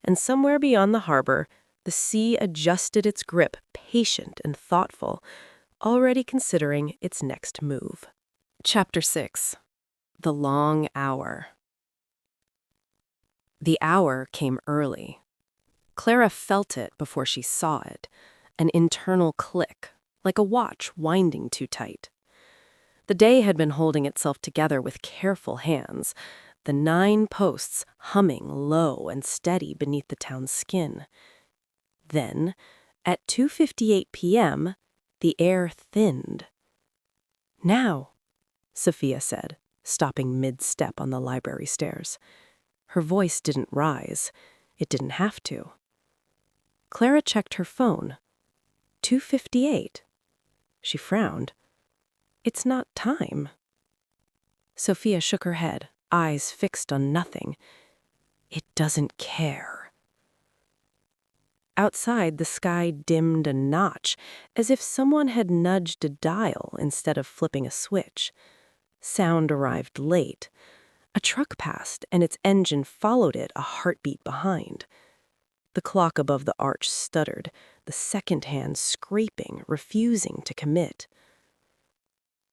And somewhere beyond the harbor, the sea adjusted its grip, patient and thoughtful, already considering its next move. Chapter 6. The Long Hour. The hour came early. Clara felt it before she saw it, an internal click, like a watch winding too tight. The day had been holding itself together with careful hands, the 9 posts humming low and steady beneath the town's skin. Then, at 2:58 p.m., the air thinned. "Now," Sofia said, stopping mid-step on the library stairs. Her voice didn't rise. It didn't have to. Clara checked her phone. 2:58. She frowned. It's not time. Sofia shook her head, eyes fixed on nothing. It doesn't care. Outside, the sky dimmed a notch, as if someone had nudged a dial instead of flipping a switch. Sound arrived late. A truck passed, and its engine followed it a heartbeat behind. The clock above the arch stuttered, the second hand scraping, refusing to commit.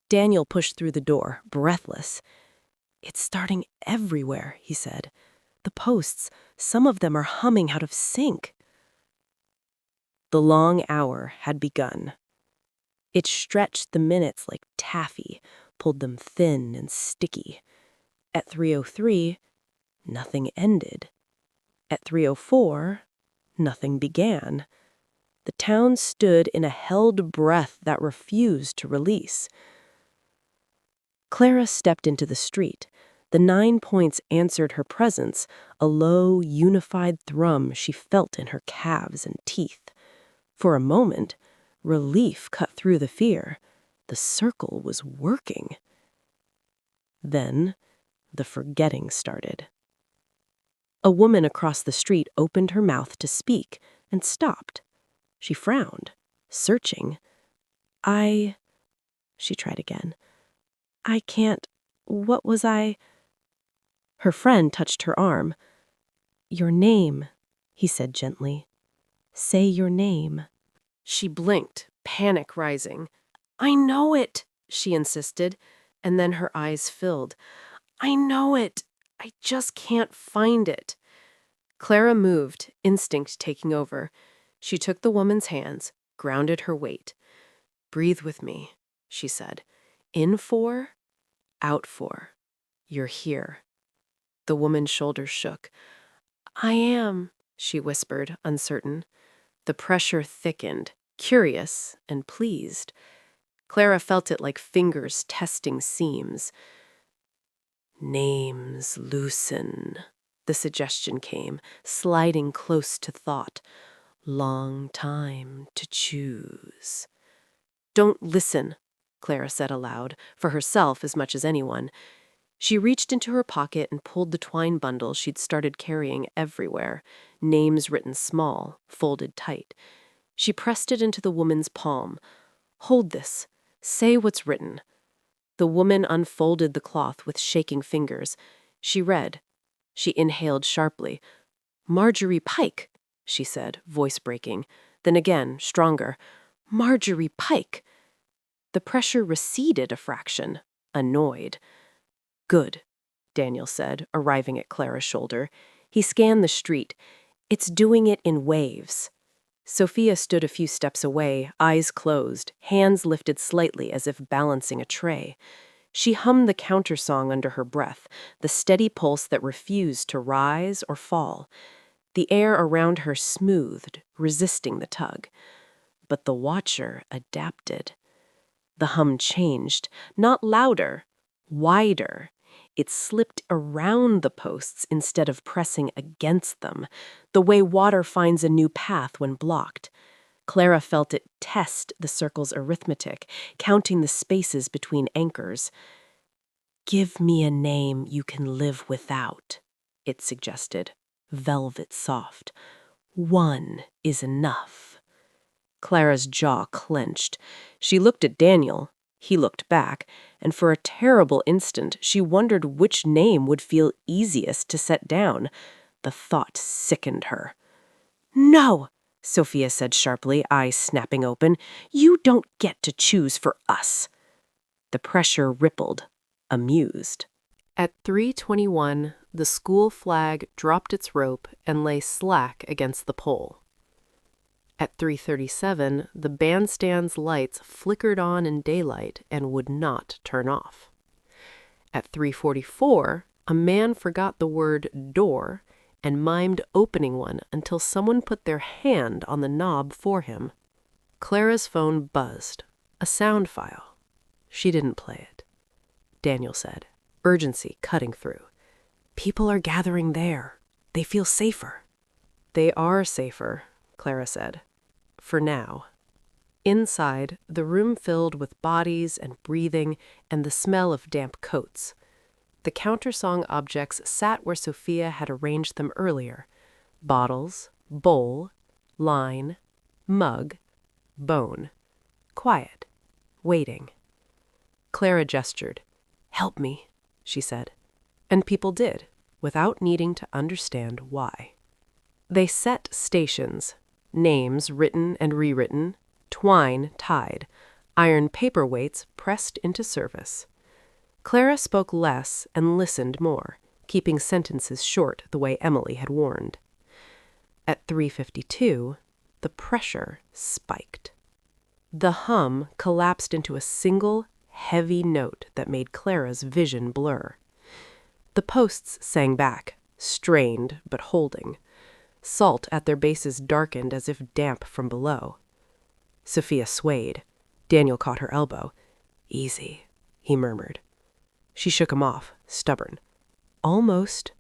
Daniel pushed through the door, breathless. "It's starting everywhere," he said. "The posts, some of them are humming out of sync." The long hour had begun. It stretched the minutes like taffy, pulled them thin and sticky. At 3:03, nothing ended. At 3:04, nothing began. The town stood in a held breath that refused to release. Clara stepped into the street. The 9 points answered her presence, a low, unified thrum she felt in her calves and teeth. For a moment, relief cut through the fear. The circle was working. Then, the forgetting started. A woman across the street opened her mouth to speak and stopped. She frowned, searching. She tried again. "I can't. What was I?" Her friend touched her arm. "Your name," he said gently. "Say your name." She blinked, panic rising. "I know it," she insisted, and then her eyes filled. "I know it. I just can't find it." Clara moved, instinct taking over. She took the woman's hands, grounded her weight. "Breathe with me," she said. "In 4, out 4. You're here." The woman's shoulders shook. "I am," she whispered, uncertain. The pressure thickened, curious and pleased. Clara felt it like fingers testing seams. "Names loosen," the suggestion came, sliding close to thought. "Long time to choose." "Don't listen," Clara said aloud, for herself as much as anyone. She reached into her pocket and pulled the twine bundle she'd started carrying everywhere, names written small, folded tight. She pressed it into the woman's palm. "Hold this. Say what's written." The woman unfolded the cloth with shaking fingers. She read. She inhaled sharply. "Marjorie Pike," she said, voice breaking. Then again, stronger. "Marjorie Pike." The pressure receded a fraction, annoyed. "Good," Daniel said, arriving at Clara's shoulder. He scanned the street. "It's doing it in waves." Sofia stood a few steps away, eyes closed, hands lifted slightly as if balancing a tray. She hummed the countersong under her breath, the steady pulse that refused to rise or fall. The air around her smoothed, resisting the tug. But the watcher adapted. The hum changed, not louder, wider. It slipped around the posts instead of pressing against them, the way water finds a new path when blocked. Clara felt it test the circle's arithmetic, counting the spaces between anchors. "Give me a name you can live without," it suggested, velvet soft. "1 is enough." Clara's jaw clenched. She looked at Daniel. He looked back, and for a terrible instant she wondered which name would feel easiest to set down. The thought sickened her. "No!" Sofia said sharply, eyes snapping open. "You don't get to choose for us." The pressure rippled, amused. At 3:21, the school flag dropped its rope and lay slack against the pole. At 3:37, the bandstand's lights flickered on in daylight and would not turn off. At 3:44, a man forgot the word door and mimed opening one until someone put their hand on the knob for him. Clara's phone buzzed, a sound file. She didn't play it. Daniel said, urgency cutting through. "People are gathering there. They feel safer." "They are safer," Clara said. "For now." Inside, the room filled with bodies and breathing and the smell of damp coats. The countersong objects sat where Sofia had arranged them earlier. Bottles, bowl, line, mug, bone. Quiet. Waiting. Clara gestured. "Help me," she said. And people did, without needing to understand why. They set stations, names written and rewritten, twine tied, iron paperweights pressed into service. Clara spoke less and listened more, keeping sentences short the way Emily had warned. At 3:52, the pressure spiked. The hum collapsed into a single, heavy note that made Clara's vision blur. The posts sang back, strained but holding. Salt at their bases darkened as if damp from below. Sofia swayed. Daniel caught her elbow. "Easy," he murmured. She shook him off, stubborn. "Almost."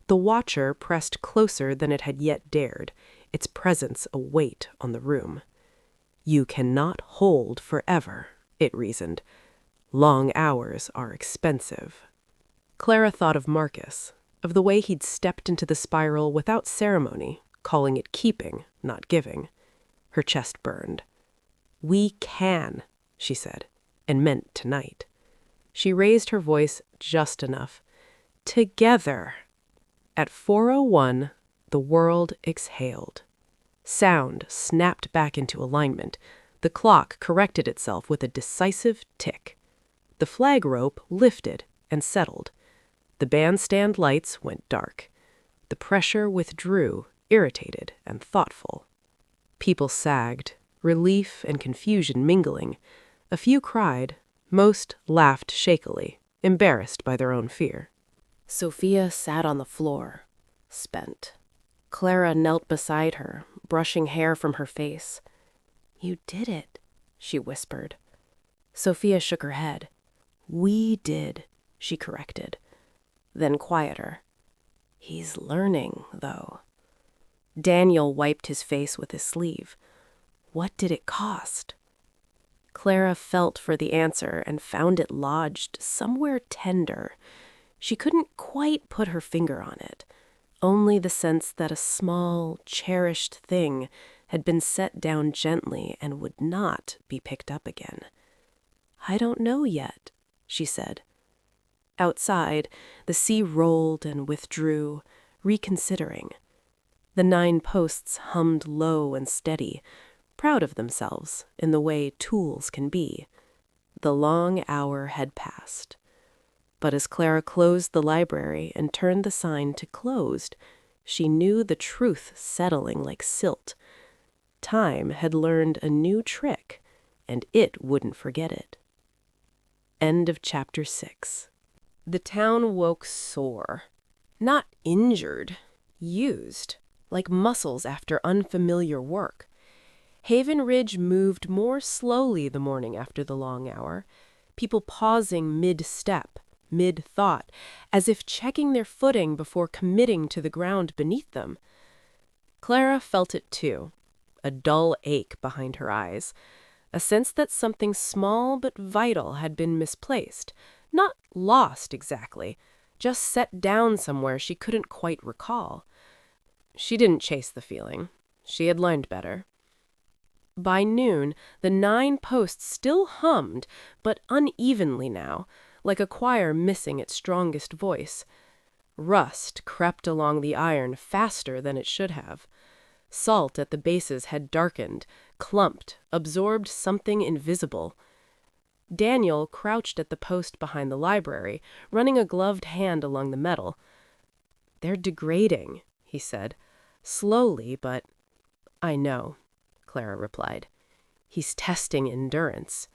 The watcher pressed closer than it had yet dared, its presence a weight on the room. "You cannot hold forever," it reasoned. "Long hours are expensive." Clara thought of Marcus, of the way he'd stepped into the spiral without ceremony, calling it keeping, not giving. Her chest burned. "We can," she said, and meant tonight. She raised her voice just enough. "Together." At 4:01, the world exhaled. Sound snapped back into alignment. The clock corrected itself with a decisive tick. The flag rope lifted and settled. The bandstand lights went dark. The pressure withdrew, irritated and thoughtful. People sagged, relief and confusion mingling. A few cried. Most laughed shakily, embarrassed by their own fear. Sofia sat on the floor, spent. Clara knelt beside her, brushing hair from her face. "You did it," she whispered. Sofia shook her head. "We did," she corrected. Then quieter. "He's learning, though." Daniel wiped his face with his sleeve. "What did it cost?" Clara felt for the answer and found it lodged somewhere tender. She couldn't quite put her finger on it, only the sense that a small, cherished thing had been set down gently and would not be picked up again. "I don't know yet," she said. Outside, the sea rolled and withdrew, reconsidering. The 9 posts hummed low and steady, proud of themselves in the way tools can be. The long hour had passed. But as Clara closed the library and turned the sign to closed, she knew the truth settling like silt. Time had learned a new trick, and it wouldn't forget it. End of chapter 6. The town woke sore. Not injured, used, like muscles after unfamiliar work. Havenridge moved more slowly the morning after the long hour, people pausing mid-step, mid-thought, as if checking their footing before committing to the ground beneath them. Clara felt it too, a dull ache behind her eyes, a sense that something small but vital had been misplaced, not lost exactly, just set down somewhere she couldn't quite recall. She didn't chase the feeling. She had learned better. By noon, the 9 posts still hummed, but unevenly now, like a choir missing its strongest voice. Rust crept along the iron faster than it should have. Salt at the bases had darkened, clumped, absorbed something invisible. Daniel crouched at the post behind the library, running a gloved hand along the metal. "They're degrading," he said. "Slowly, but—" "I know," Clara replied. "He's testing endurance."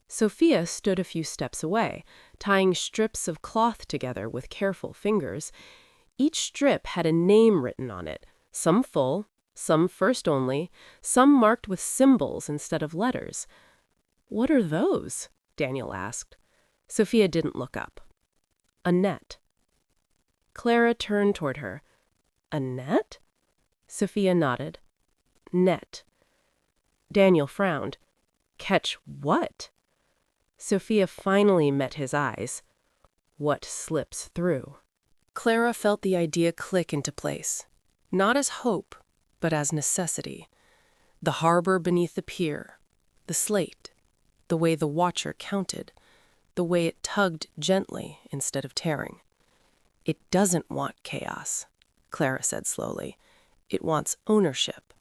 Sofia stood a few steps away, tying strips of cloth together with careful fingers. Each strip had a name written on it, some full, some first only, some marked with symbols instead of letters. "What are those?" Daniel asked. Sofia didn't look up. "A net." Clara turned toward her. "A net?" Sofia nodded. "Net." Daniel frowned. "Catch what?" Sofia finally met his eyes. "What slips through?" Clara felt the idea click into place, not as hope, but as necessity. The harbor beneath the pier, the slate, the way the watcher counted, the way it tugged gently instead of tearing. "It doesn't want chaos," Clara said slowly. "It wants ownership."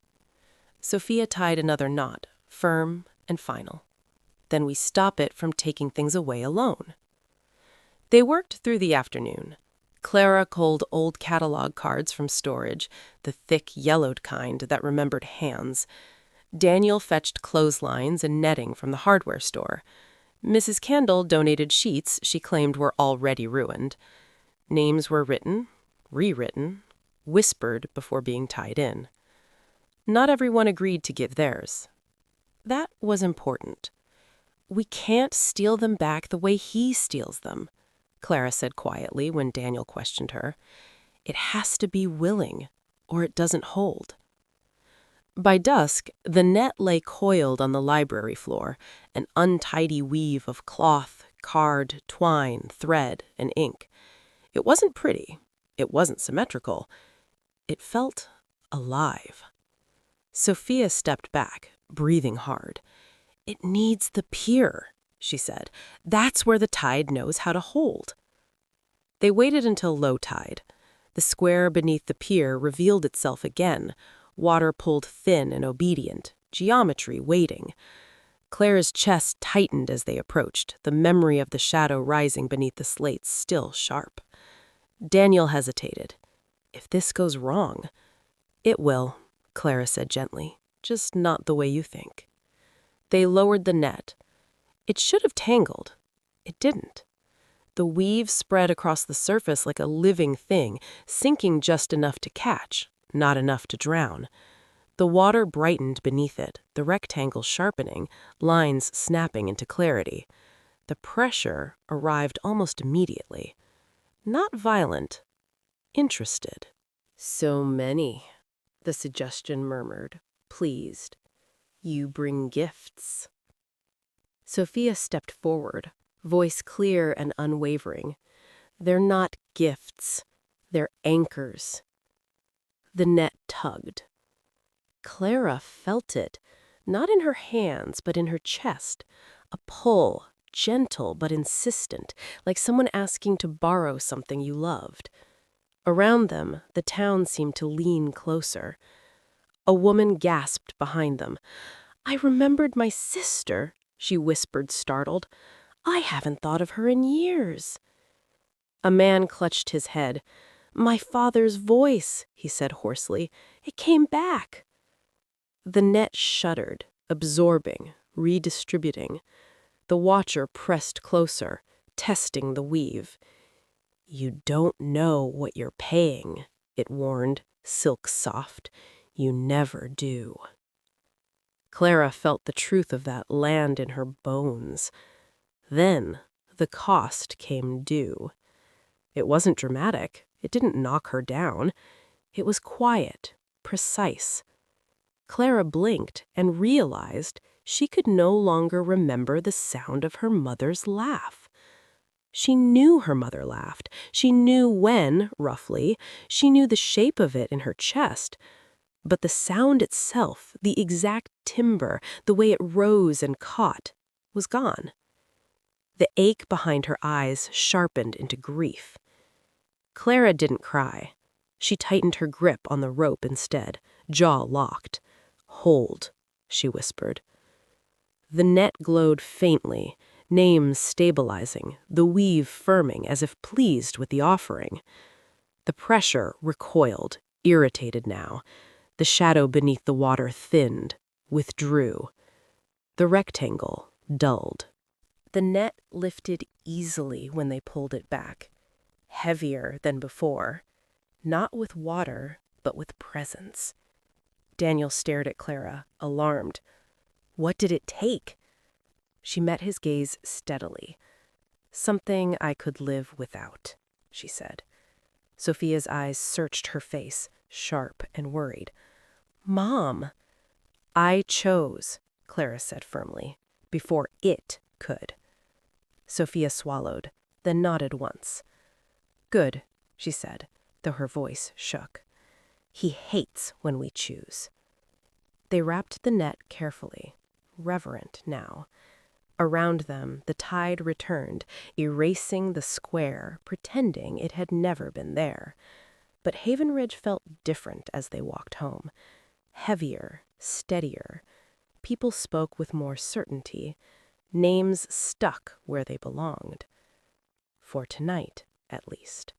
Sofia tied another knot, firm and final. "Then we stop it from taking things away alone." They worked through the afternoon. Clara culled old catalog cards from storage, the thick yellowed kind that remembered hands. Daniel fetched clotheslines and netting from the hardware store. Mrs. Kendall donated sheets she claimed were already ruined. Names were written, rewritten, whispered before being tied in. Not everyone agreed to give theirs. That was important. "We can't steal them back the way he steals them," Clara said quietly when Daniel questioned her. "It has to be willing, or it doesn't hold." By dusk, the net lay coiled on the library floor, an untidy weave of cloth, card, twine, thread, and ink. It wasn't pretty. It wasn't symmetrical. It felt alive. Sofia stepped back, breathing hard. "It needs the pier," she said. "That's where the tide knows how to hold." They waited until low tide. The square beneath the pier revealed itself again, water pulled thin and obedient, geometry waiting. Clara's chest tightened as they approached, the memory of the shadow rising beneath the slates still sharp. Daniel hesitated. "If this goes wrong—" "It will," Clara said gently, "just not the way you think." They lowered the net. It should have tangled. It didn't. The weave spread across the surface like a living thing, sinking just enough to catch, not enough to drown. The water brightened beneath it, the rectangle sharpening, lines snapping into clarity. The pressure arrived almost immediately. Not violent, interested. "So many," the suggestion murmured, pleased. "You bring gifts." Sofia stepped forward, voice clear and unwavering. "They're not gifts. They're anchors." The net tugged. Clara felt it, not in her hands, but in her chest. A pull, gentle but insistent, like someone asking to borrow something you loved. Around them, the town seemed to lean closer. A woman gasped behind them. "I remembered my sister," she whispered, startled. "I haven't thought of her in years." A man clutched his head. "My father's voice," he said hoarsely. "It came back." The net shuddered, absorbing, redistributing. The watcher pressed closer, testing the weave. "You don't know what you're paying," it warned, silk soft. "You never do." Clara felt the truth of that land in her bones. Then the cost came due. It wasn't dramatic. It didn't knock her down. It was quiet, precise. Clara blinked and realized she could no longer remember the sound of her mother's laugh. She knew her mother laughed. She knew when, roughly. She knew the shape of it in her chest. But the sound itself, the exact timbre, the way it rose and caught, was gone. The ache behind her eyes sharpened into grief. Clara didn't cry. She tightened her grip on the rope instead, jaw locked. "Hold," she whispered. The net glowed faintly, names stabilizing, the weave firming as if pleased with the offering. The pressure recoiled, irritated now. The shadow beneath the water thinned, withdrew. The rectangle dulled. The net lifted easily when they pulled it back, heavier than before, not with water, but with presence. Daniel stared at Clara, alarmed. What did it take? She met his gaze steadily. "Something I could live without," she said. Sofia's eyes searched her face, sharp and worried. "Mom!" "I chose," Clara said firmly, "before it could." Sofia swallowed, then nodded once. "Good," she said, though her voice shook. "He hates when we choose." They wrapped the net carefully, reverent now. Around them, the tide returned, erasing the square, pretending it had never been there. But Havenridge felt different as they walked home. Heavier, steadier. People spoke with more certainty. Names stuck where they belonged. For tonight, at least.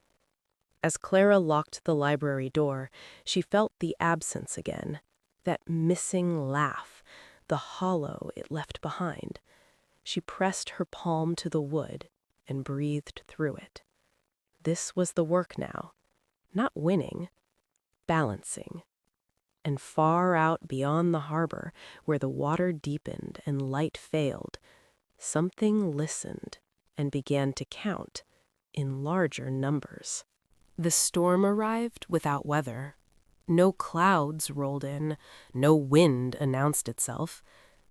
As Clara locked the library door, she felt the absence again. That missing laugh, the hollow it left behind. She pressed her palm to the wood and breathed through it. This was the work now. Not winning, balancing. And far out beyond the harbor, where the water deepened and light failed, something listened and began to count in larger numbers. The storm arrived without weather. No clouds rolled in, no wind announced itself.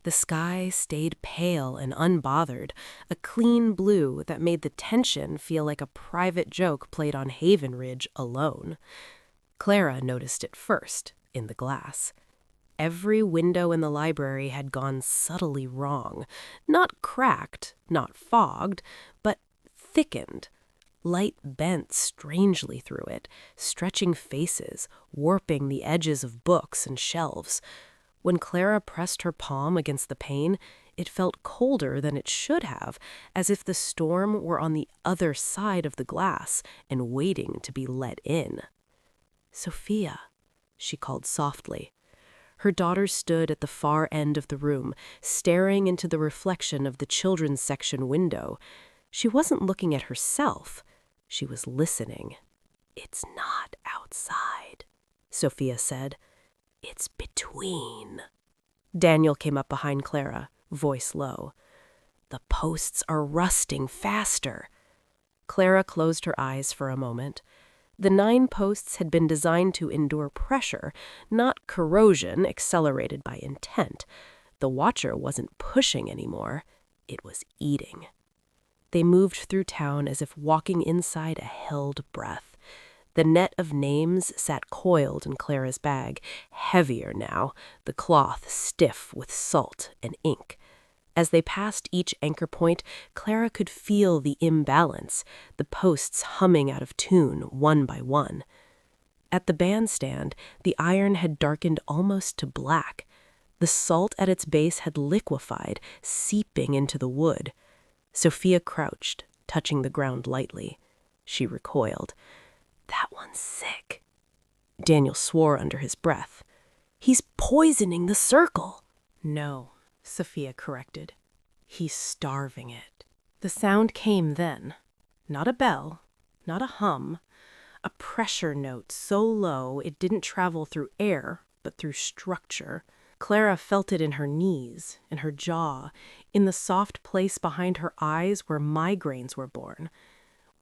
The sky stayed pale and unbothered, a clean blue that made the tension feel like a private joke played on Havenridge alone. Clara noticed it first, in the glass. Every window in the library had gone subtly wrong, not cracked, not fogged, but thickened. Light bent strangely through it, stretching faces, warping the edges of books and shelves. When Clara pressed her palm against the pane, it felt colder than it should have, as if the storm were on the other side of the glass and waiting to be let in. "Sofia," she called softly. Her daughter stood at the far end of the room, staring into the reflection of the children's section window. She wasn't looking at herself. She was listening. "It's not outside," Sofia said. "It's between." Daniel came up behind Clara, voice low. "The posts are rusting faster." Clara closed her eyes for a moment. The 9 posts had been designed to endure pressure, not corrosion accelerated by intent. The watcher wasn't pushing anymore. It was eating. They moved through town as if walking inside a held breath. The net of names sat coiled in Clara's bag, heavier now, the cloth stiff with salt and ink. As they passed each anchor point, Clara could feel the imbalance, the posts humming out of tune one by one. At the bandstand, the iron had darkened almost to black. The salt at its base had liquefied, seeping into the wood. Sofia crouched, touching the ground lightly. She recoiled. "That one's sick." Daniel swore under his breath. "He's poisoning the circle." "No," Sofia corrected. "He's starving it." The sound came then. Not a bell, not a hum. A pressure note so low it didn't travel through air, but through structure. Clara felt it in her knees, in her jaw, in the soft place behind her eyes where migraines were born.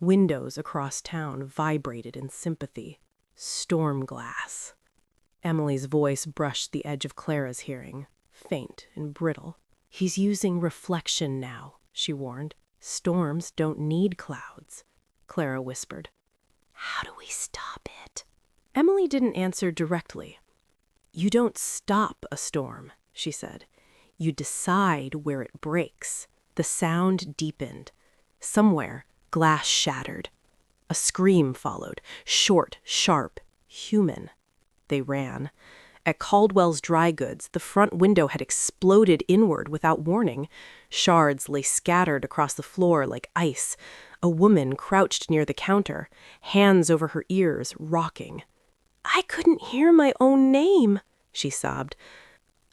Windows across town vibrated in sympathy. Storm glass. Emily's voice brushed the edge of Clara's hearing, faint and brittle. "He's using reflection now," she warned. "Storms don't need clouds." Clara whispered. "How do we stop it?" Emily didn't answer directly. "You don't stop a storm," she said. "You decide where it breaks." The sound deepened. Somewhere, glass shattered. A scream followed, short, sharp, Human. They ran. At Caldwell's Dry Goods, the front window had exploded inward without warning. Shards lay scattered across the floor like ice. A woman crouched near the counter, hands over her ears, rocking. "I couldn't hear my own name," she sobbed.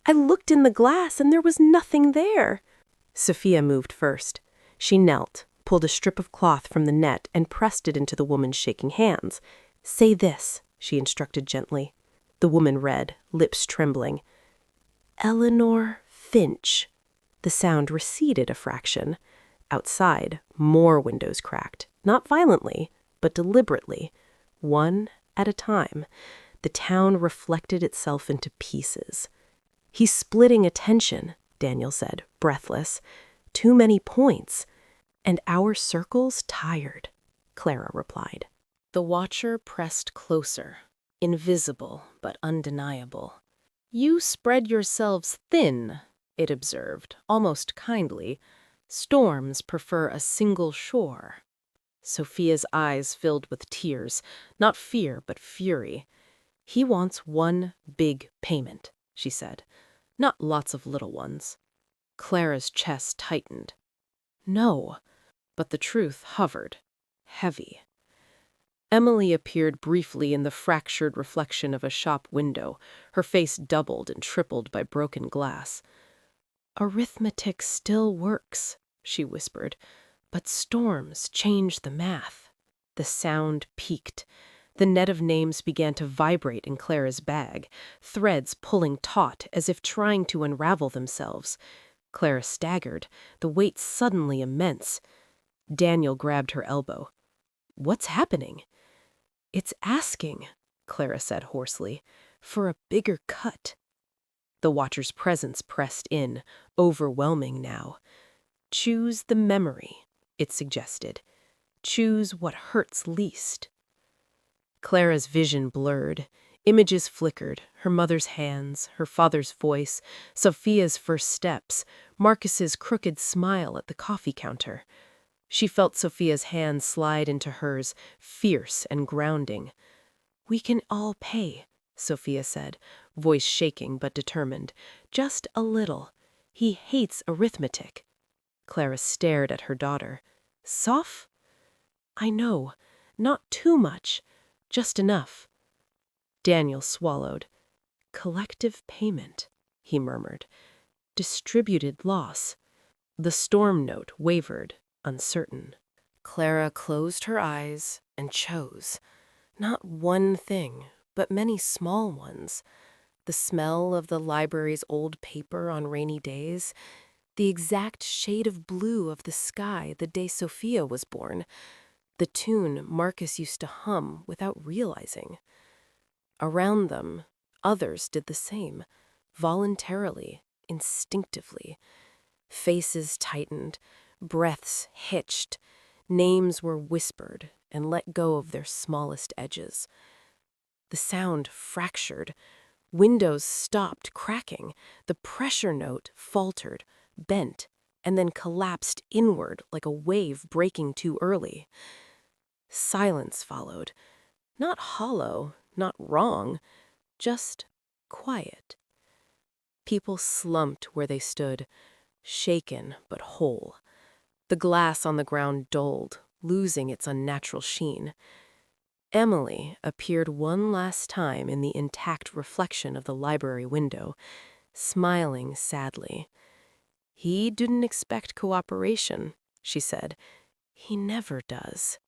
"I looked in the glass and there was nothing there." Sofia moved first. She knelt, pulled a strip of cloth from the net, and pressed it into the woman's shaking hands. "Say this," she instructed gently. The woman read, lips trembling. "Eleanor Finch." The sound receded a fraction. Outside, more windows cracked, not violently, but deliberately, one at a time. The town reflected itself into pieces. "He's splitting attention," Daniel said, breathless. "Too many points. And our circle's tired," Clara replied. The watcher pressed closer, invisible but undeniable. "You spread yourselves thin," it observed, almost kindly. "Storms prefer a single shore." Sofia's eyes filled with tears, not fear but fury. "He wants one big payment," she said, "not lots of little ones." Clara's chest tightened. No, but the truth hovered, heavy. Emily appeared briefly in the fractured reflection of a shop window, her face doubled and tripled by broken glass. "Arithmetic still works," she whispered, "but storms change the math." The sound peaked. The net of names began to vibrate in Clara's bag, threads pulling taut as if trying to unravel themselves. Clara staggered, the weight suddenly immense. Daniel grabbed her elbow. "What's happening?" "It's asking," Clara said hoarsely, "for a bigger cut." The watcher's presence pressed in, overwhelming now. "Choose the memory," it suggested. "Choose what hurts least." Clara's vision blurred. Images flickered, her mother's hands, her father's voice, Sofia's first steps, Marcus's crooked smile at the coffee counter. She felt Sofia's hand slide into hers, fierce and grounding. "We can all pay," Sofia said, voice shaking but determined. "Just a little. He hates arithmetic." Clara stared at her daughter. "Sof?" "I know. Not too much. Just enough." Daniel swallowed. "Collective payment," he murmured. "Distributed loss." The storm note wavered, uncertain. Clara closed her eyes and chose. Not one thing, but many small ones. The smell of the library's old paper on rainy days, the exact shade of blue of the sky the day Sofia was born, the tune Marcus used to hum without realizing. Around them, others did the same, voluntarily, instinctively. Faces tightened, breaths hitched, names were whispered and let go of their smallest edges. The sound fractured. Windows stopped cracking. The pressure note faltered, bent, and then collapsed inward like a wave breaking too early. Silence followed. Not hollow, not wrong, just quiet. People slumped where they stood, shaken but whole. The glass on the ground dulled, losing its unnatural sheen. Emily appeared one last time in the intact reflection of the library window, smiling sadly. "He didn't expect cooperation," she said. "He never does."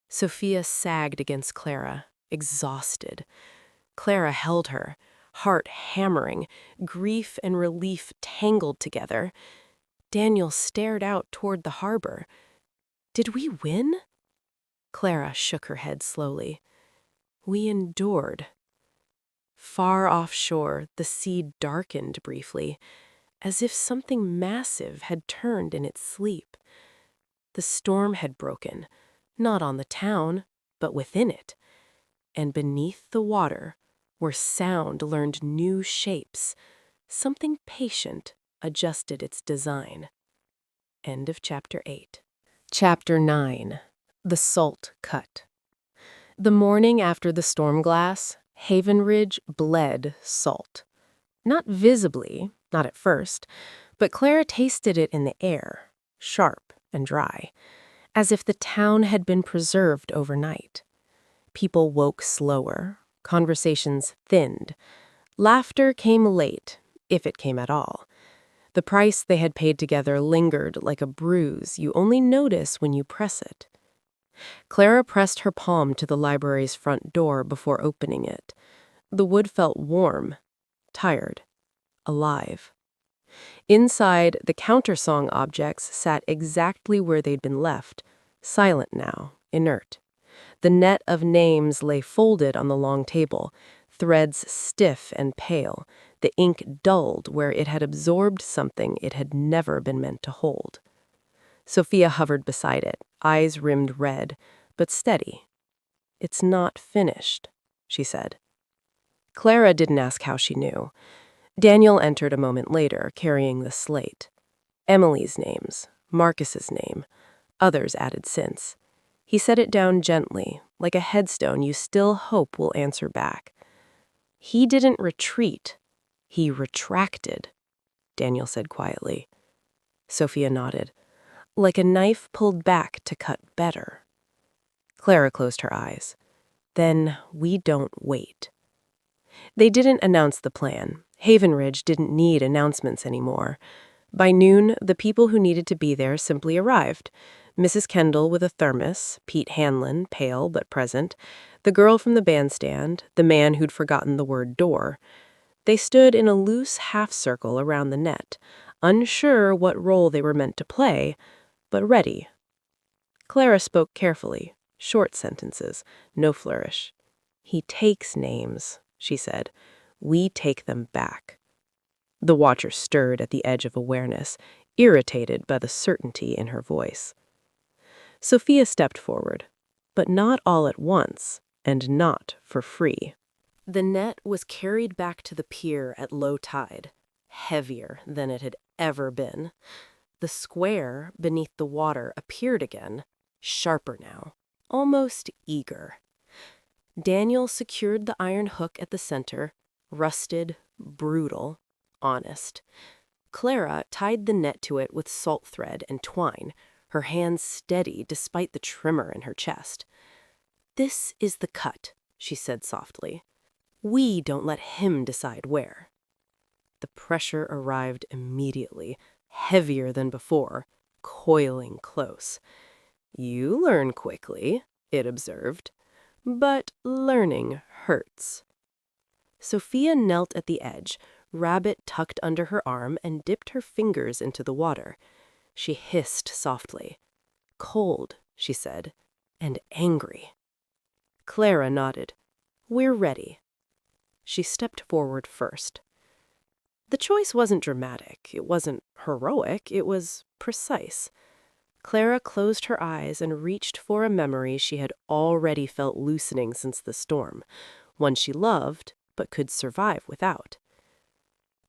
Sofia sagged against Clara, exhausted. Clara held her, heart hammering, grief and relief tangled together. Daniel stared out toward the harbor. "Did we win?" Clara shook her head slowly. "We endured." Far offshore, the sea darkened briefly, as if something massive had turned in its sleep. The storm had broken, not on the town, but within it. And beneath the water, where sound learned new shapes, something patient adjusted its design. End of Chapter 8. Chapter 9. The Salt Cut. The morning after the storm glass, Havenridge bled salt. Not visibly, not at first, but Clara tasted it in the air, sharp and dry, as if the town had been preserved overnight. People woke slower, conversations thinned. Laughter came late, if it came at all. The price they had paid together lingered like a bruise you only notice when you press it. Clara pressed her palm to the library's front door before opening it. The wood felt warm, tired, alive. Inside, the countersong objects sat exactly where they'd been left, silent now, inert. The net of names lay folded on the long table, threads stiff and pale, the ink dulled where it had absorbed something it had never been meant to hold. Sofia hovered beside it, eyes rimmed red, but steady. "It's not finished," she said. Clara didn't ask how she knew. Daniel entered a moment later, carrying the slate. Emily's names, Marcus's name, others added since. He set it down gently, like a headstone you still hope will answer back. He didn't retreat. He retracted, Daniel said quietly. Sofia nodded. Like a knife pulled back to cut better. Clara closed her eyes. Then we don't wait. They didn't announce the plan. Havenridge didn't need announcements anymore. By noon, the people who needed to be there simply arrived. Mrs. Kendall with a thermos, Pete Hanlon, pale but present, the girl from the bandstand, the man who'd forgotten the word door. They stood in a loose half-circle around the net, unsure what role they were meant to play, but ready. Clara spoke carefully, short sentences, no flourish. "He takes names," she said. "We take them back." The watcher stirred at the edge of awareness, irritated by the certainty in her voice. Sofia stepped forward, but not all at once, and not for free. The net was carried back to the pier at low tide, heavier than it had ever been. The square beneath the water appeared again, sharper now, almost eager. Daniel secured the iron hook at the center, rusted, brutal, honest. Clara tied the net to it with salt thread and twine, her hands steady despite the tremor in her chest. "This is the cut," she said softly. "We don't let him decide where." The pressure arrived immediately, heavier than before, coiling close. "You learn quickly," it observed. "But learning hurts." Sofia knelt at the edge, rabbit tucked under her arm, and dipped her fingers into the water. She hissed softly. "Cold," she said, "and angry." Clara nodded. "We're ready." She stepped forward first. The choice wasn't dramatic, it wasn't heroic, it was precise. Clara closed her eyes and reached for a memory she had already felt loosening since the storm, one she loved but could survive without.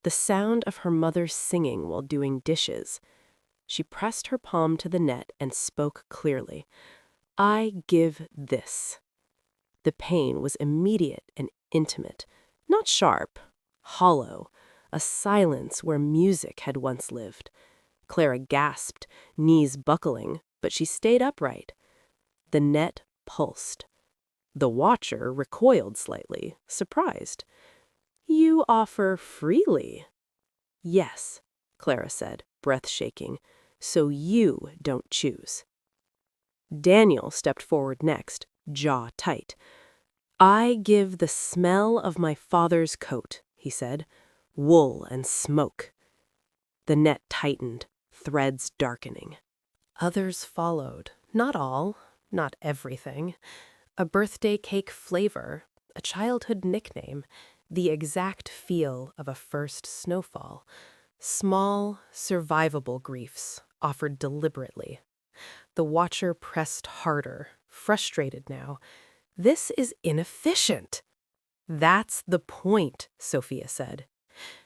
The sound of her mother singing while doing dishes. She pressed her palm to the net and spoke clearly. "I give this." The pain was immediate and intimate, not sharp, hollow, a silence where music had once lived. Clara gasped, knees buckling, but she stayed upright. The net pulsed. The watcher recoiled slightly, surprised. "You offer freely." "Yes," Clara said, breath shaking, "so you don't choose." Daniel stepped forward next, jaw tight. "I give the smell of my father's coat," he said. "Wool and smoke." The net tightened, threads darkening. Others followed, not all, not everything. A birthday cake flavor, a childhood nickname, the exact feel of a first snowfall. Small, survivable griefs, offered deliberately. The watcher pressed harder, frustrated now. "This is inefficient." "That's the point," Sofia said.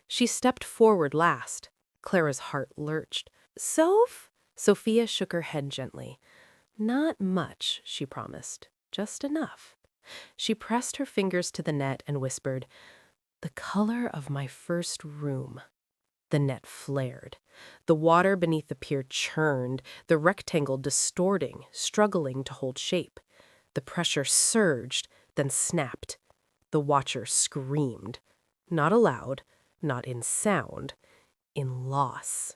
She stepped forward last. Clara's heart lurched. "Soph?" Sofia shook her head gently. "Not much," she promised. "Just enough." She pressed her fingers to the net and whispered, "The color of my first room." The net flared. The water beneath the pier churned, the rectangle distorting, struggling to hold shape. The pressure surged, then snapped. The watcher screamed. Not aloud, not in sound, in loss.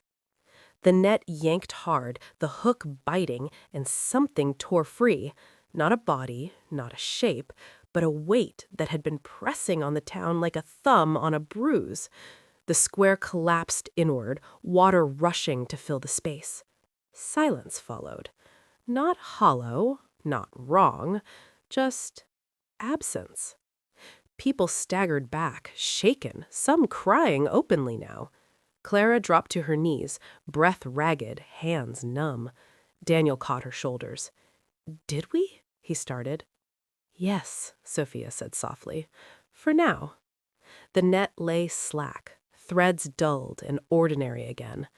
The net yanked hard, the hook biting, and something tore free. Not a body, not a shape, but a weight that had been pressing on the town like a thumb on a bruise. The square collapsed inward, water rushing to fill the space. Silence followed. Not hollow, not wrong, just absence. People staggered back, shaken, some crying openly now. Clara dropped to her knees, breath ragged, hands numb. Daniel caught her shoulders. "Did we?" he started. "Yes," Sofia said softly. "For now." The net lay slack, threads dulled and ordinary again.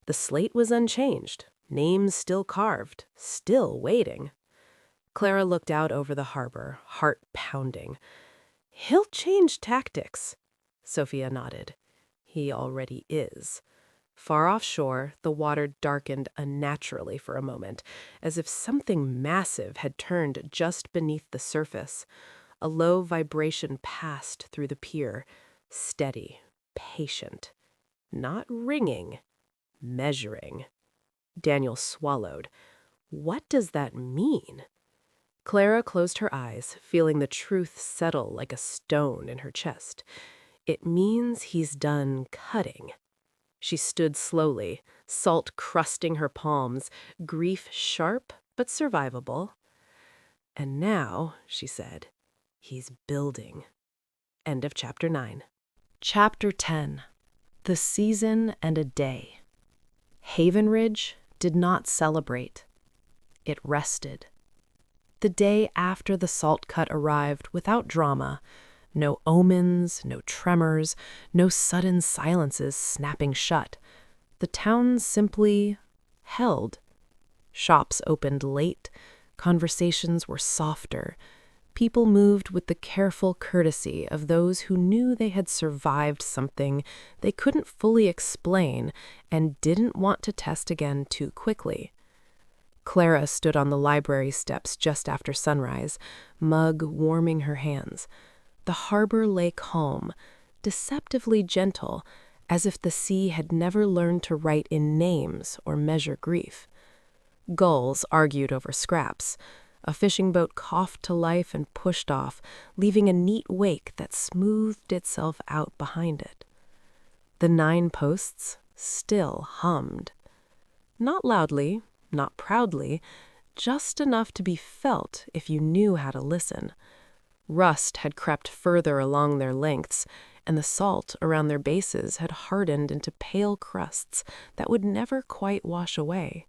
The slate was unchanged, names still carved, still waiting. Clara looked out over the harbor, heart pounding. "He'll change tactics." Sofia nodded. "He already is." Far offshore, the water darkened unnaturally for a moment, as if something massive had turned just beneath the surface. A low vibration passed through the pier, steady, patient, not ringing, measuring. Daniel swallowed. What does that mean? Clara closed her eyes, feeling the truth settle like a stone in her chest. It means he's done cutting. She stood slowly, salt crusting her palms, grief sharp but survivable. "And now," she said, "he's building." End of chapter 9. Chapter 10. The Season and a Day. Havenridge did not celebrate. It rested. The day after the salt cut arrived without drama, no omens, no tremors, no sudden silences snapping shut. The town simply held. Shops opened late, conversations were softer. People moved with the careful courtesy of those who knew they had survived something they couldn't fully explain and didn't want to test again too quickly. Clara stood on the library steps just after sunrise, mug warming her hands. The harbor lay calm, deceptively gentle, as if the sea had never learned to write in names or measure grief. Gulls argued over scraps. A fishing boat coughed to life and pushed off, leaving a neat wake that smoothed itself out behind it. The 9 posts still hummed. Not loudly, not proudly, just enough to be felt if you knew how to listen. Rust had crept further along their lengths, and the salt around their bases had hardened into pale crusts that would never quite wash away.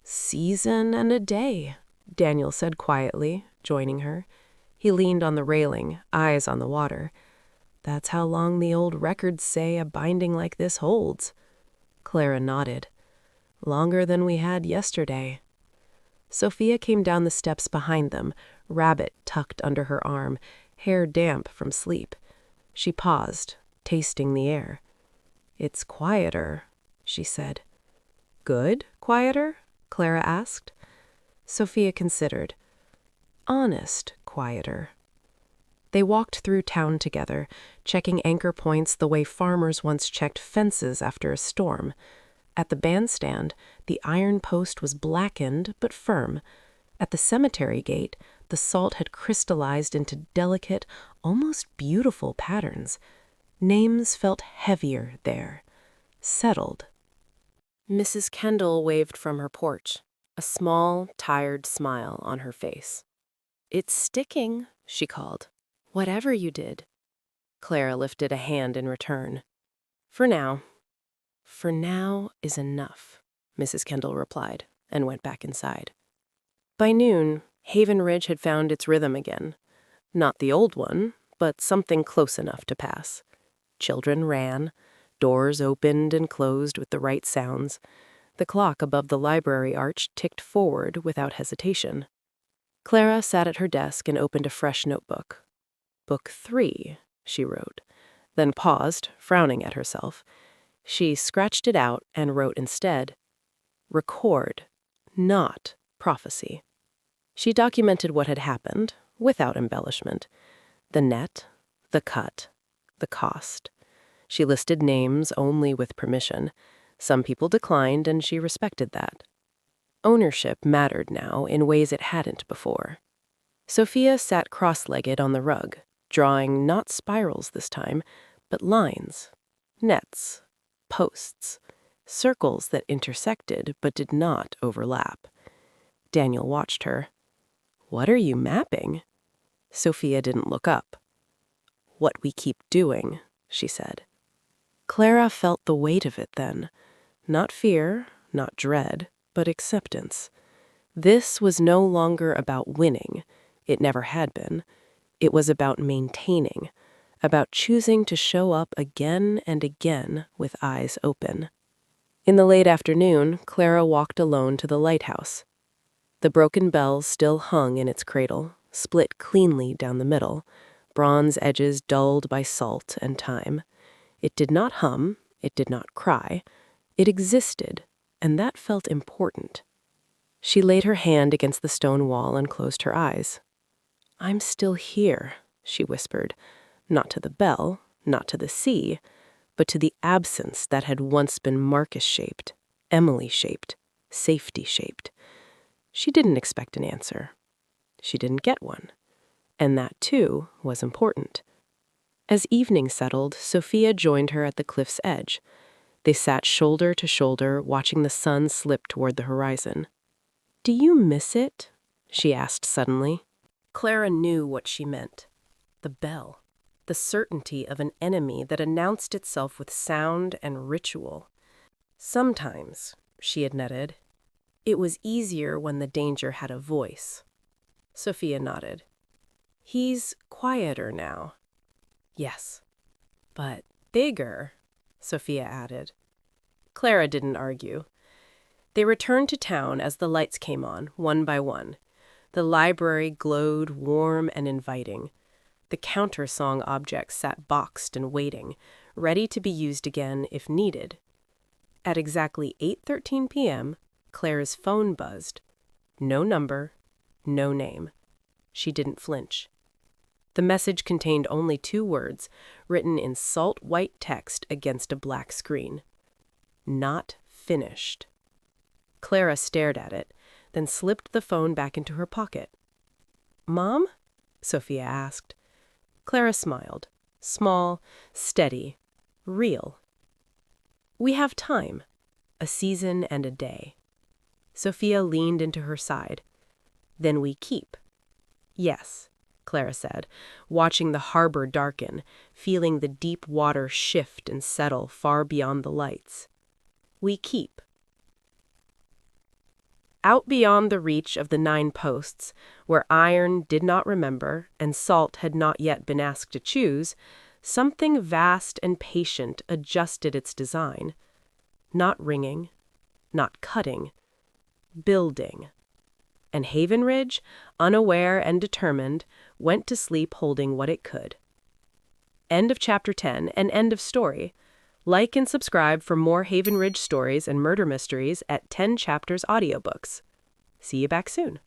"Season and a day," Daniel said quietly, joining her. He leaned on the railing, eyes on the water. "That's how long the old records say a binding like this holds." Clara nodded. "Longer than we had yesterday." Sofia came down the steps behind them, rabbit tucked under her arm, hair damp from sleep. She paused, tasting the air. "It's quieter," she said. "Good quieter?" Clara asked. Sofia considered. "Honest quieter." They walked through town together, checking anchor points the way farmers once checked fences after a storm. At the bandstand, the iron post was blackened but firm. At the cemetery gate, the salt had crystallized into delicate, almost beautiful patterns. Names felt heavier there, settled. Mrs. Kendall waved from her porch, a small, tired smile on her face. "It's sticking," she called. "Whatever you did." Clara lifted a hand in return. "For now." "For now is enough," Mrs. Kendall replied, and went back inside. By noon, Havenridge had found its rhythm again. Not the old one, but something close enough to pass. Children ran. Doors opened and closed with the right sounds. The clock above the library arch ticked forward without hesitation. Clara sat at her desk and opened a fresh notebook. Book 3, she wrote, then paused, frowning at herself. She scratched it out and wrote instead, record, not prophecy. She documented what had happened, without embellishment. The net, the cut, the cost. She listed names only with permission. Some people declined, and she respected that. Ownership mattered now in ways it hadn't before. Sofia sat cross-legged on the rug, drawing not spirals this time, but lines, nets, posts, circles that intersected but did not overlap. Daniel watched her. "What are you mapping?" Sofia didn't look up. "What we keep doing," she said. Clara felt the weight of it then. Not fear, not dread, but acceptance. This was no longer about winning. It never had been. It was about maintaining, about choosing to show up again and again with eyes open. In the late afternoon, Clara walked alone to the lighthouse. The broken bell still hung in its cradle, split cleanly down the middle, bronze edges dulled by salt and time. It did not hum, it did not cry. It existed, and that felt important. She laid her hand against the stone wall and closed her eyes. "I'm still here," she whispered, not to the bell, not to the sea, but to the absence that had once been Marcus-shaped, Emily-shaped, safety-shaped. She didn't expect an answer. She didn't get one. And that, too, was important. As evening settled, Sofia joined her at the cliff's edge. They sat shoulder to shoulder, watching the sun slip toward the horizon. "Do you miss it?" she asked suddenly. Clara knew what she meant. The bell. The certainty of an enemy that announced itself with sound and ritual. Sometimes, she admitted, it was easier when the danger had a voice. Sofia nodded. "He's quieter now." "Yes, but bigger," Sofia added. Clara didn't argue. They returned to town as the lights came on, one by one. The library glowed warm and inviting. The countersong objects sat boxed and waiting, ready to be used again if needed. At exactly 8:13 p.m., Clara's phone buzzed. No number, no name. She didn't flinch. The message contained only 2 words, written in salt white text against a black screen. Not finished. Clara stared at it, then slipped the phone back into her pocket. "Mom?" Sofia asked. Clara smiled. Small, steady, real. "We have time. A season and a day." Sofia leaned into her side. "Then we keep." "Yes," Clara said, watching the harbor darken, feeling the deep water shift and settle far beyond the lights. "We keep." Out beyond the reach of the 9 posts, where iron did not remember and salt had not yet been asked to choose, something vast and patient adjusted its design. Not ringing, not cutting, building. And Havenridge, unaware and determined, went to sleep holding what it could. End of chapter 10 and end of story. Like and subscribe for more Havenridge stories and murder mysteries at 10 Chapters Audiobooks. See you back soon.